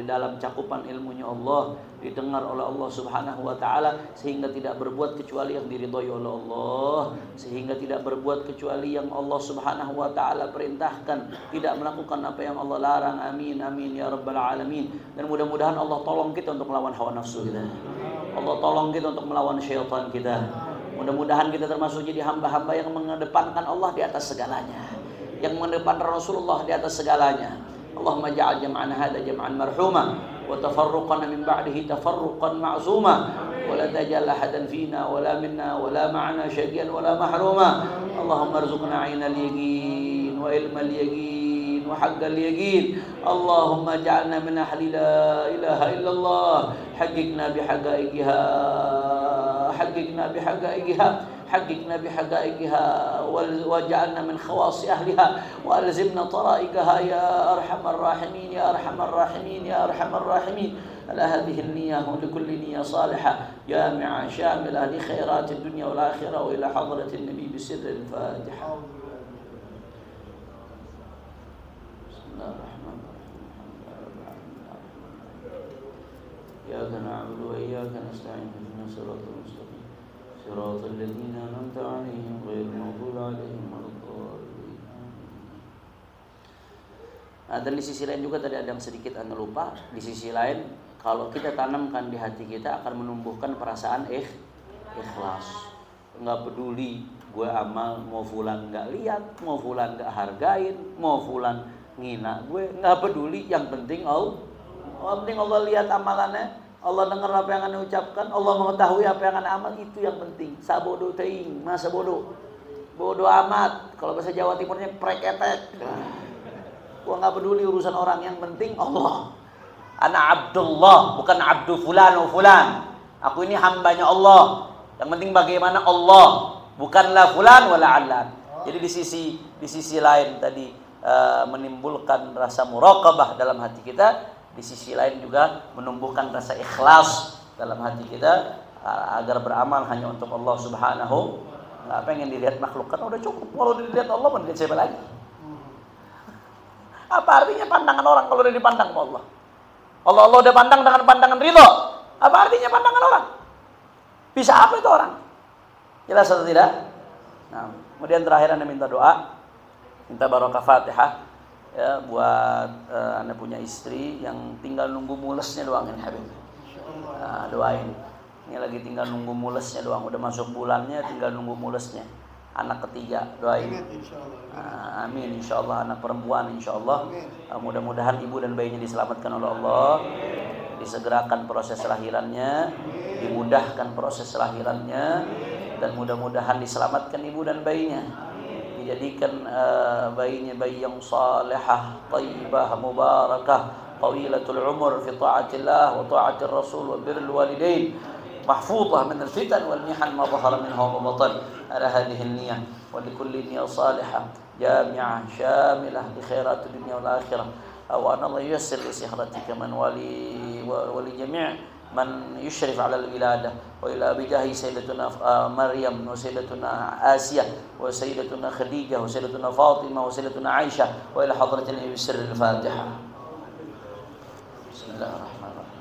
dalam cakupan ilmunya Allah, didengar oleh Allah Subhanahu wa taala, sehingga tidak berbuat kecuali yang diridhoi oleh Allah, sehingga tidak berbuat kecuali yang Allah Subhanahu wa taala perintahkan, tidak melakukan apa yang Allah larang. Amin amin ya rabbal alamin. Dan mudah-mudahan Allah tolong kita untuk melawan hawa nafsu kita. Allah tolong kita untuk melawan syaitan kita. Mudah-mudahan kita termasuk jadi hamba-hamba yang mengedepankan Allah di atas segalanya, yang mengedepankan Rasulullah di atas segalanya. Allahumma ja'al jam'ana hadha jam'an marhuma وتفرقنا من بعده تفرقا معصوما ولا تجعل أحدا فينا ولا منا ولا معنا شقيا ولا محروما اللهم ارزقنا عين اليقين وعلم اليقين وحق اليقين اللهم اجعلنا من أهل لا إله إلا الله حققنا بحقائقها حققنا بحقائقها واجعلنا من خواص أهلها وألزمنا طرائقها يا أرحم الراحمين يا أرحم الراحمين يا أرحم الراحمين على هذه النية ولكل نية صالحة جامعة شاملة لخيرات الدنيا والآخرة وإلى حضرة النبي بسر الفاتحة. بسم الله الرحمن الرحيم. إياك نعبد وإياك نستعين اهدنا الصراط المستقيم صراط الذين أنعمت عليهم غير المغضوب عليهم ولا الضالين. Nah, dan di sisi lain juga tadi ada yang sedikit anda lupa. Di sisi lain, kalau kita tanamkan di hati kita akan menumbuhkan perasaan ikhlas. Nggak peduli gue amal, mau fulan nggak lihat, mau fulan nggak hargain, mau fulan ngina gue, nggak peduli. Yang penting Allah lihat amalannya, Allah dengar apa yang anda ucapkan, Allah mengetahui apa yang anda amal, itu yang penting. Sabodo teing, masa bodoh amat. Kalau bahasa Jawa Timurnya preketek. Gua nggak peduli urusan orang, yang penting Allah. Ana Abdullah, bukan Abdu fulan wa fulan. Aku ini hambanya Allah. Yang penting bagaimana Allah, bukanlah fulan wala alan. Jadi di sisi lain tadi menimbulkan rasa muraqabah dalam hati kita, di sisi lain juga menumbuhkan rasa ikhlas dalam hati kita agar beramal hanya untuk Allah Subhanahu. Nggak pengen dilihat makhluk, kan udah cukup. Kalau dilihat Allah, mau dilihat siapa lagi? Apa artinya pandangan orang kalau udah dipandang sama Allah? Allah udah pandang dengan pandangan ridho. Apa artinya pandangan orang? Bisa apa itu orang? Jelas atau tidak? Nah, kemudian terakhir Anda minta doa, minta barokah Fatihah ya buat Anda punya istri yang tinggal nunggu mulesnya doang ini Habib. Nah, doain. Ini lagi tinggal nunggu mulesnya doang, udah masuk bulannya tinggal nunggu mulesnya. Anak ketiga, doain. Amin, insyaallah anak perempuan insyaallah. Mudah-mudahan ibu dan bayinya diselamatkan oleh Allah, disegerakan proses lahirannya, dimudahkan proses lahirannya, dan mudah-mudahan diselamatkan ibu dan bayinya, dijadikan bayinya bayi yang salihah, thayyibah, mubarakah, tawilatul umur fi taatillah wa taatir rasul wa birrul walidain, محفوظة من الفتن والمحن ما ظهر منها وما بطن على هذه النية ولكل نية صالحة جامعة شاملة لخيرات الدنيا والآخرة وأن الله ييسر لصحتك من ولجميع من يشرف على الولادة وإلى بجاه سيدتنا مريم وسيدتنا آسيا وسيدتنا خديجة وسيدتنا فاطمة وسيدتنا عائشة وإلى حضرة النبي بسر الفاتحة. بسم الله الرحمن الرحيم.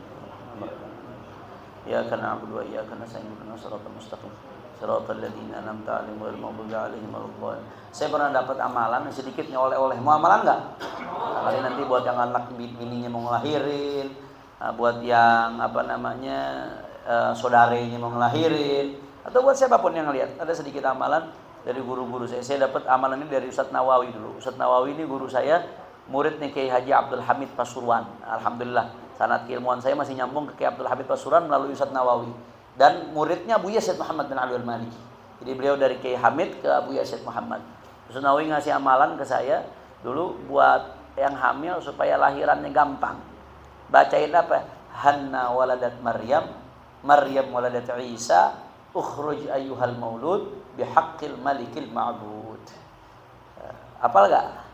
إياك نعبد وإياك نستعين اهدنا الصراط المستقيم صراط الذين أنعمت عليهم غيرil maghdubi alaihim waladdallin. Saya pernah dapat amalan sedikitnya oleh-oleh. Mau amalan enggak? Kali nanti buat yang anak bininya mau ngelahirin, buat yang saudaranya mau ngelahirin, atau buat siapapun yang ngelihat. Ada sedikit amalan dari guru-guru saya. Saya dapat amalan ini dari Ustadz Nawawi dulu. Ustadz Nawawi ini guru saya, muridnya Kiai Haji Abdul Hamid Pasuruan. Alhamdulillah. Sanad keilmuan saya masih nyambung ke Kiai Abdul Hamid Pasuruan melalui Ustadz Nawawi. Dan muridnya Buya Syed Muhammad bin Ali al-Maliki. Jadi beliau dari Kiai Hamid ke Buya Syed Muhammad. Ustadz Nawawi ngasih amalan ke saya dulu buat yang hamil supaya lahirannya gampang. Bacain apa? Hanna waladat Maryam, Maryam waladat Isa, ukhruj ayyuhal maulud bihaqqil malikil ma'bud. Apal gak?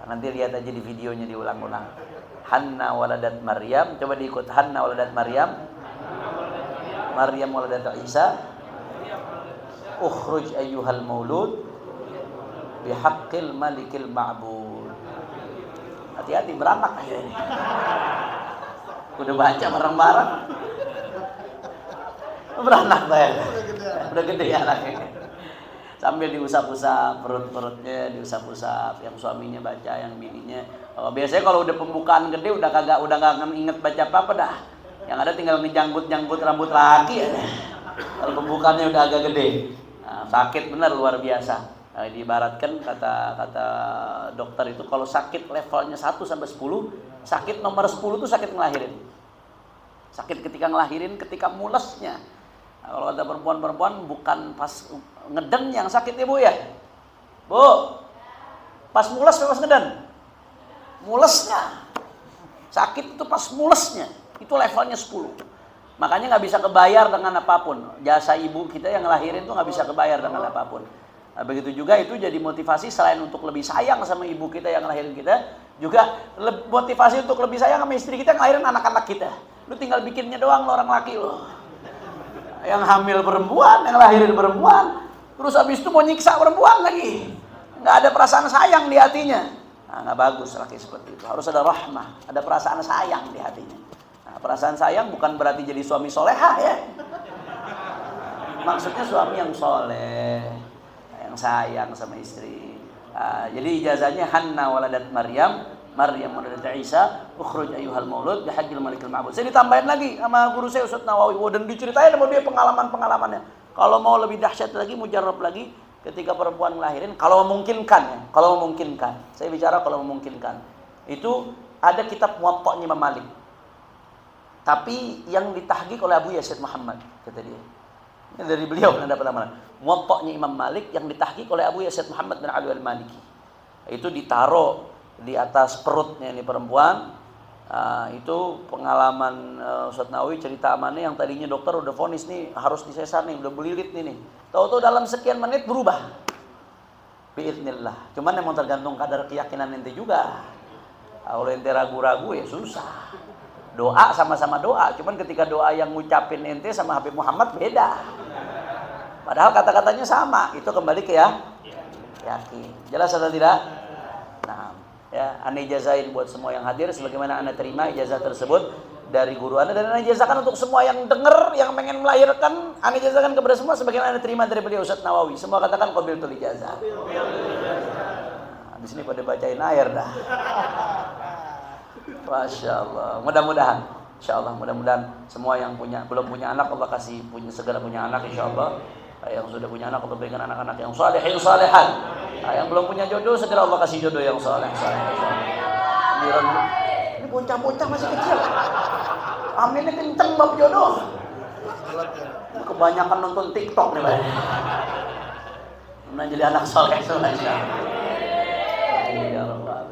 Nanti lihat aja di videonya diulang-ulang. Hanna waladat Maryam, coba diikut. Hanna waladat Maryam, Maryam waladat Isa, ukhruj ayyuhal maulud bihaqqil malikil ma'bud. Hati-hati beranak aja ini. Udah baca bareng-bareng. Beranak saya. Udah gede anaknya. Sambil diusap-usap perut-perutnya, diusap-usap, yang suaminya baca, yang bininya. Biasanya kalau udah pembukaan gede udah kagak inget baca apa-apa dah. Yang ada tinggal ngejanggut-janggut rambut laki ya. Kalau pembukaannya udah agak gede. Nah, sakit benar luar biasa. Diibaratkan kata dokter itu kalau sakit levelnya 1 sampai 10, sakit nomor 10 itu sakit ngelahirin. Sakit ketika ngelahirin, ketika mulesnya. Nah, kalau ada perempuan-perempuan bukan pas ngeden yang sakit ya Bu ya. Bu, pas mules pas ngeden? Mulesnya. Sakit itu pas mulesnya. Itu levelnya 10. Makanya nggak bisa kebayar dengan apapun. Jasa ibu kita yang ngelahirin itu nggak bisa kebayar dengan apapun. Nah, begitu juga itu jadi motivasi selain untuk lebih sayang sama ibu kita yang ngelahirin kita, juga motivasi untuk lebih sayang sama istri kita yang ngelahirin anak-anak kita. Lu tinggal bikinnya doang lo orang laki lo. Yang hamil perempuan, yang lahirin perempuan, terus habis itu mau nyiksa perempuan lagi. Nggak ada perasaan sayang di hatinya. Nah, nggak bagus laki seperti itu. Harus ada rahmah, ada perasaan sayang di hatinya. Nah, perasaan sayang bukan berarti jadi suami solehah ya. Maksudnya suami yang soleh, yang sayang sama istri. Nah, jadi ijazahnya Hanna waladat Maryam waladat Isa, ukhruj ayyuhal maulud bihajjil malikil ma'bud. Saya ditambahin lagi sama guru saya Ustaz Nawawi, dan diceritain sama dia pengalaman-pengalamannya. Kalau mau lebih dahsyat lagi, mujarrab lagi, ketika perempuan ngelahirin, kalau memungkinkan ya, kalau memungkinkan. Saya bicara kalau memungkinkan. Itu ada kitab Muwatta Imam Malik. Tapi yang ditahqiq oleh Abu Yazid Muhammad, kata dia. Ini dari beliau yang dapat amalan. Muwatta Imam Malik yang ditahqiq oleh Abu Yazid Muhammad bin Ali al-Maliki. Itu ditaruh di atas perutnya ini perempuan. Itu pengalaman Ustaz Nawawi cerita amannya yang tadinya dokter udah vonis nih harus disesar nih, udah belilit nih. Tahu-tahu dalam sekian menit berubah. Biiznillah. Cuman memang tergantung kadar keyakinan ente juga. Kalau ente ragu-ragu ya susah. Doa sama-sama doa, cuman ketika doa yang ngucapin ente sama Habib Muhammad beda. Padahal kata-katanya sama. Itu kembali ke yakin. Jelas atau tidak? Nah, ya, ana ijazahin buat semua yang hadir sebagaimana ana terima ijazah tersebut dari guru ana, dan ana ijazahkan untuk semua yang dengar yang pengen melahirkan, ana ijazahkan kepada semua sebagaimana ana terima dari beliau Ustaz Nawawi. Semua katakan qabiltul ijazah. Nah, di sini pada bacain air dah. Masya Allah. Mudah-mudahan, insya Allah, mudah-mudahan semua yang belum punya anak Allah kasih segera punya anak insya Allah. Yang sudah punya anak Allah berikan anak-anak yang salihin salihan. Yang belum punya jodoh segera Allah kasih jodoh yang saleh. Ini bocah-bocah masih kecil. Aminnya kenceng bab jodoh. Kebanyakan nonton TikTok nih Pak. Jadi anak saleh semua insyaallah. Ya Allah,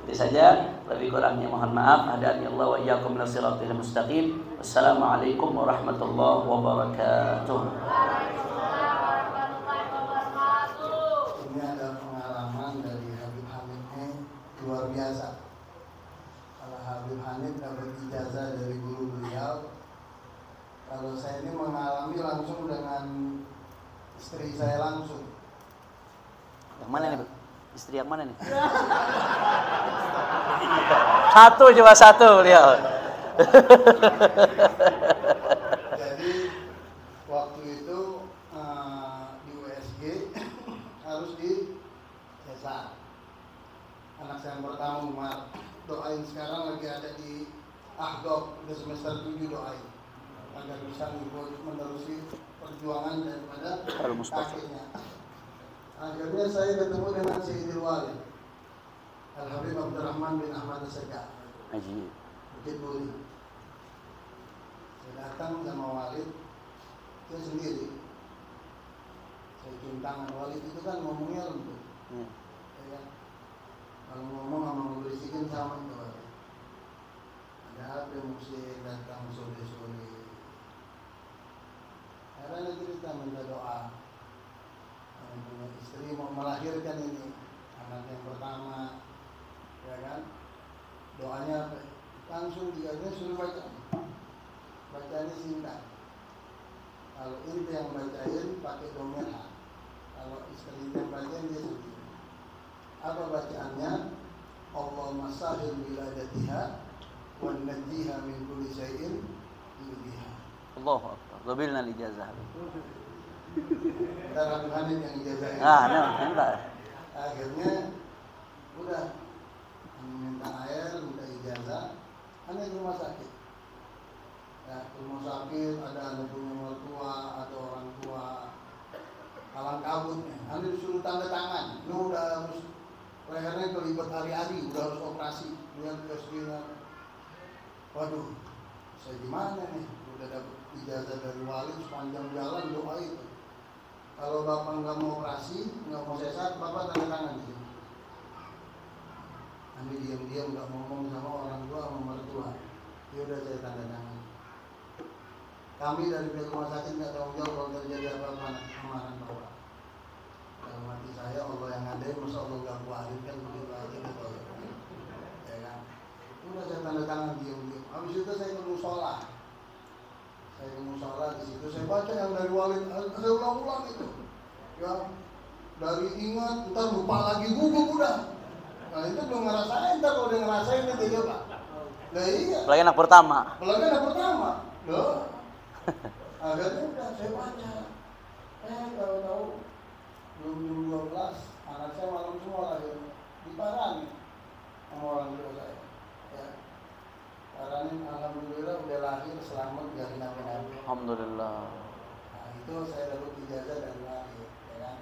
itu saja, lebih kurangnya mohon maaf. Hadani Allah wa iyyakum ila shiratal mustaqim. Wassalamualaikum warahmatullahi wabarakatuh. Ini ada pengalaman dari Habib Hamid ini luar biasa. Kalau Habib Hamid dapat ijazah dari guru beliau, kalau saya ini mengalami langsung dengan istri saya langsung. Yang mana nih, Bu? Istri yang mana nih? Satu beliau. Jadi waktu itu di USG harus di sesar. Anak saya yang pertama Umar, doain sekarang lagi ada di Ahdok, udah semester 7, doain agar bisa menerusi perjuangan daripada kakeknya. Akhirnya saya ketemu dengan Sayyidil Walid Al-Habib Abdurrahman bin Ahmad As-Segaf Bukit Duri. Saya datang sama Walid, saya sendiri. Saya cium tangan. Walid itu kan ngomongnya lembut. Ya, kalau ngomong sama ngeberisikin sama itu Walid. Ada apa yang mesti datang sore-sore. Karena cerita minta doa. Yang punya istri mau melahirkan ini anak yang pertama, ya kan? Doanya apa? Langsung dikasih suruh bacanya singkat. Kalau ini yang bacain pakai domeha, kalau istri yang bacain dia sendiri. Apa bacaannya? Allahumma sahil wiladatiha wa najjiha min kulli syai'in yudiha. Allahu akbar. Qabilna al-ijazah. Kita Habib yang ijazahin. Entar. Akhirnya udah minta air, minta ijazah. Anda di rumah sakit. Ya, rumah sakit ada anak punya mertua atau orang tua kalang kabutnya. Anda disuruh tanda Kemarin kelibet hari-hari udah harus operasi. Lihat USG-nya. Waduh, saya gimana nih? Udah dapat ijazah dari wali sepanjang jalan doa itu. Kalau bapak nggak mau operasi, nggak mau sesat, bapak tanda tangan di sini. Kami diam-diam nggak ngomong sama orang tua, sama mertua. Ya udah saya tanda tangan. Kami dari pihak rumah sakit nggak tanggung jawab kalau terjadi apa-apa amaran bapak. Dalam hati saya Allah yang ada, masa Allah nggak kuarin kan begitu aja gitu. Ya kan? Udah saya tanda tangan diam-diam. Habis itu saya ke musola. Saya ke musola di situ saya baca yang dari wali, saya ulang-ulang itu. Ya, dari ingat, ntar lupa lagi gugup udah. Nah itu belum ngerasain, ntar kalau dia ngerasain itu dia Pak. Lah iya. Apalagi anak pertama. Loh. Akhirnya udah saya baca. Tahu-tahu belum jam 12, anak saya malam semua lahir. Diparani sama orang tua saya. Ya. Parani alhamdulillah udah lahir selamat dari nabi-nabi. Alhamdulillah. Nah, itu saya dapat ijazah dari lahir, ya kan.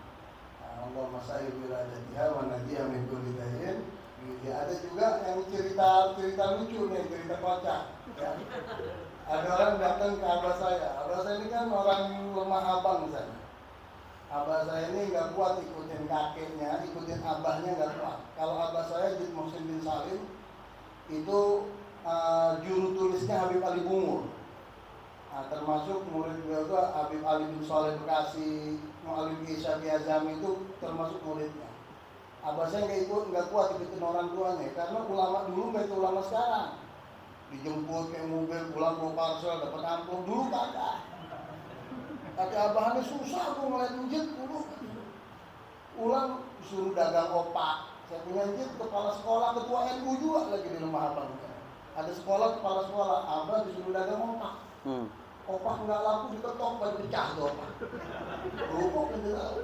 Allah masai wiladatiha wa nadiha min kulli dahin. Ya, ada juga yang cerita lucu nih, cerita kocak. Ya. Ada orang datang ke abah saya. Abah saya ini kan orang lemah abang saya. Abah saya ini nggak kuat ikutin kakeknya, ikutin abahnya nggak kuat. Kalau abah saya Jid Muhsin bin Salim itu juru tulisnya Habib Ali Bungur. Nah, termasuk murid beliau itu Habib Ali bin Saleh Bekasi, Mu'alim Isa Azami itu termasuk muridnya. Abah saya nggak kuat ikutin orang tuanya, karena ulama dulu nggak itu ulama sekarang. Dijemput kayak mobil, pulang bawa parcel, dapat amplop, dulu kagak. Kaki abahnya susah aku ngeliat njit dulu. Ulang suruh dagang opak. Saya punya njit kepala sekolah, ketua NU juga lagi di rumah abang. Ada sekolah, kepala sekolah, abah disuruh dagang opak. Opak nggak laku diketok, baru pecah tuh opak.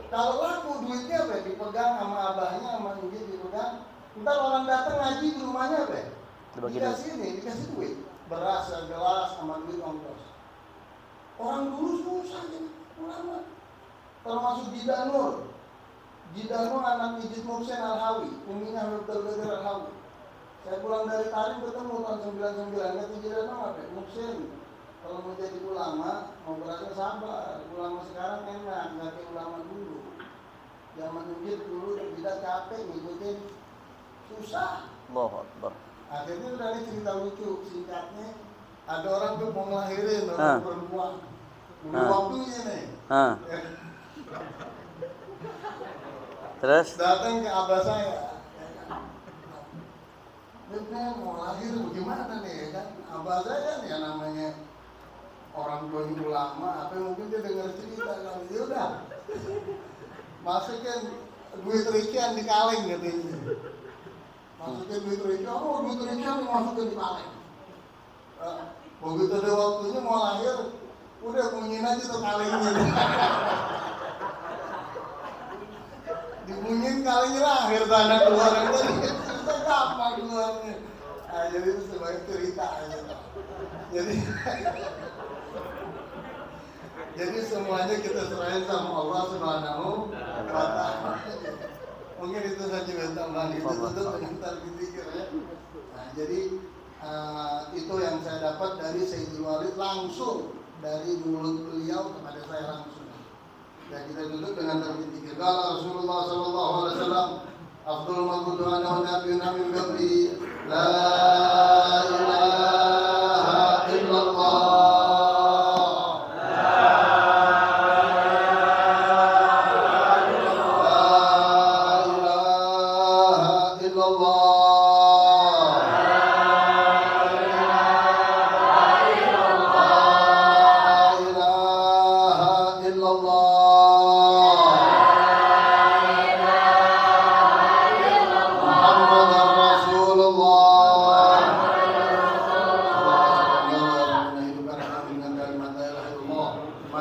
Kalau laku duitnya apa? Dipegang sama abahnya, sama njit dipegang. Ntar orang datang ngaji di rumahnya apa? Dikasih duit. Beras, gelas, sama duit ongkos. Orang dulu susah jadi ulama. Termasuk Jidanur. Jidanur anak Ijid Muhsin Al-Hawi, uminya Habib Al-Hawi. Saya pulang dari Tarim ketemu tahun 99, kata Jidanur apa? Muhsin, kalau mau jadi ulama, mau belajar sabar. Ulama sekarang enak, nggak kayak ulama dulu. Zaman Ijid dulu tidak capek ngikutin, susah. Allahu Akbar. Akhirnya udah nih cerita lucu, singkatnya ada orang tuh mau ngelahirin orang perempuan, udah waktunya nih. Terus datang ke abah saya, Bebnya mau lahir bagaimana nih kan? Abah saya kan ya namanya orang tua ulama, apa mungkin dia dengar cerita kan, ya udah masukin duit rikian di kaleng katanya. Masukin duit rikian, duit rikian dimasukin di kaleng. Begitu ada waktunya mau lahir, udah bunyiin aja tuh kalengnya. Dibunyiin kalengnya lahir tuh anak keluar. Kita gampang keluarnya. Nah, jadi itu sebagai cerita aja. Jadi semuanya kita serahin sama Allah Subhanahu wa Ta'ala. Mungkin itu saja tambahan itu tutup dengan tarikh zikir ya. Nah, jadi itu yang saya dapat dari Sayyidul Walid langsung dari mulut beliau kepada saya langsung. Dan kita duduk dengan tarikh zikir. Qala Rasulullah sallallahu alaihi wasallam, afdhalul maqbudu ana wa nabiyyuna min qabli la ilaha illallah.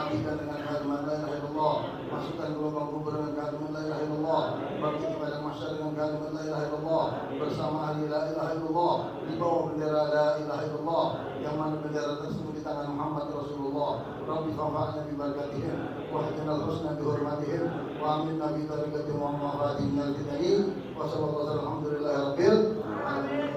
matikan dengan kalimat la ilaha illallah, masukkan ke lubang kubur dengan kalimat la ilaha illallah, bangkit pada mahsyar dengan kalimat la ilaha illallah, bersama ahli la ilaha illallah, di bawah bendera la ilaha illallah, yang mana bendera tersebut di tangan Muhammad Rasulullah. Rabbi fa'fa'na bi barakatihim wa hadina al-husna bi hurmatihim wa aminna bi tariqatihim wa ma'afatihim al-fitani wa sallallahu alhamdulillahi rabbil alamin.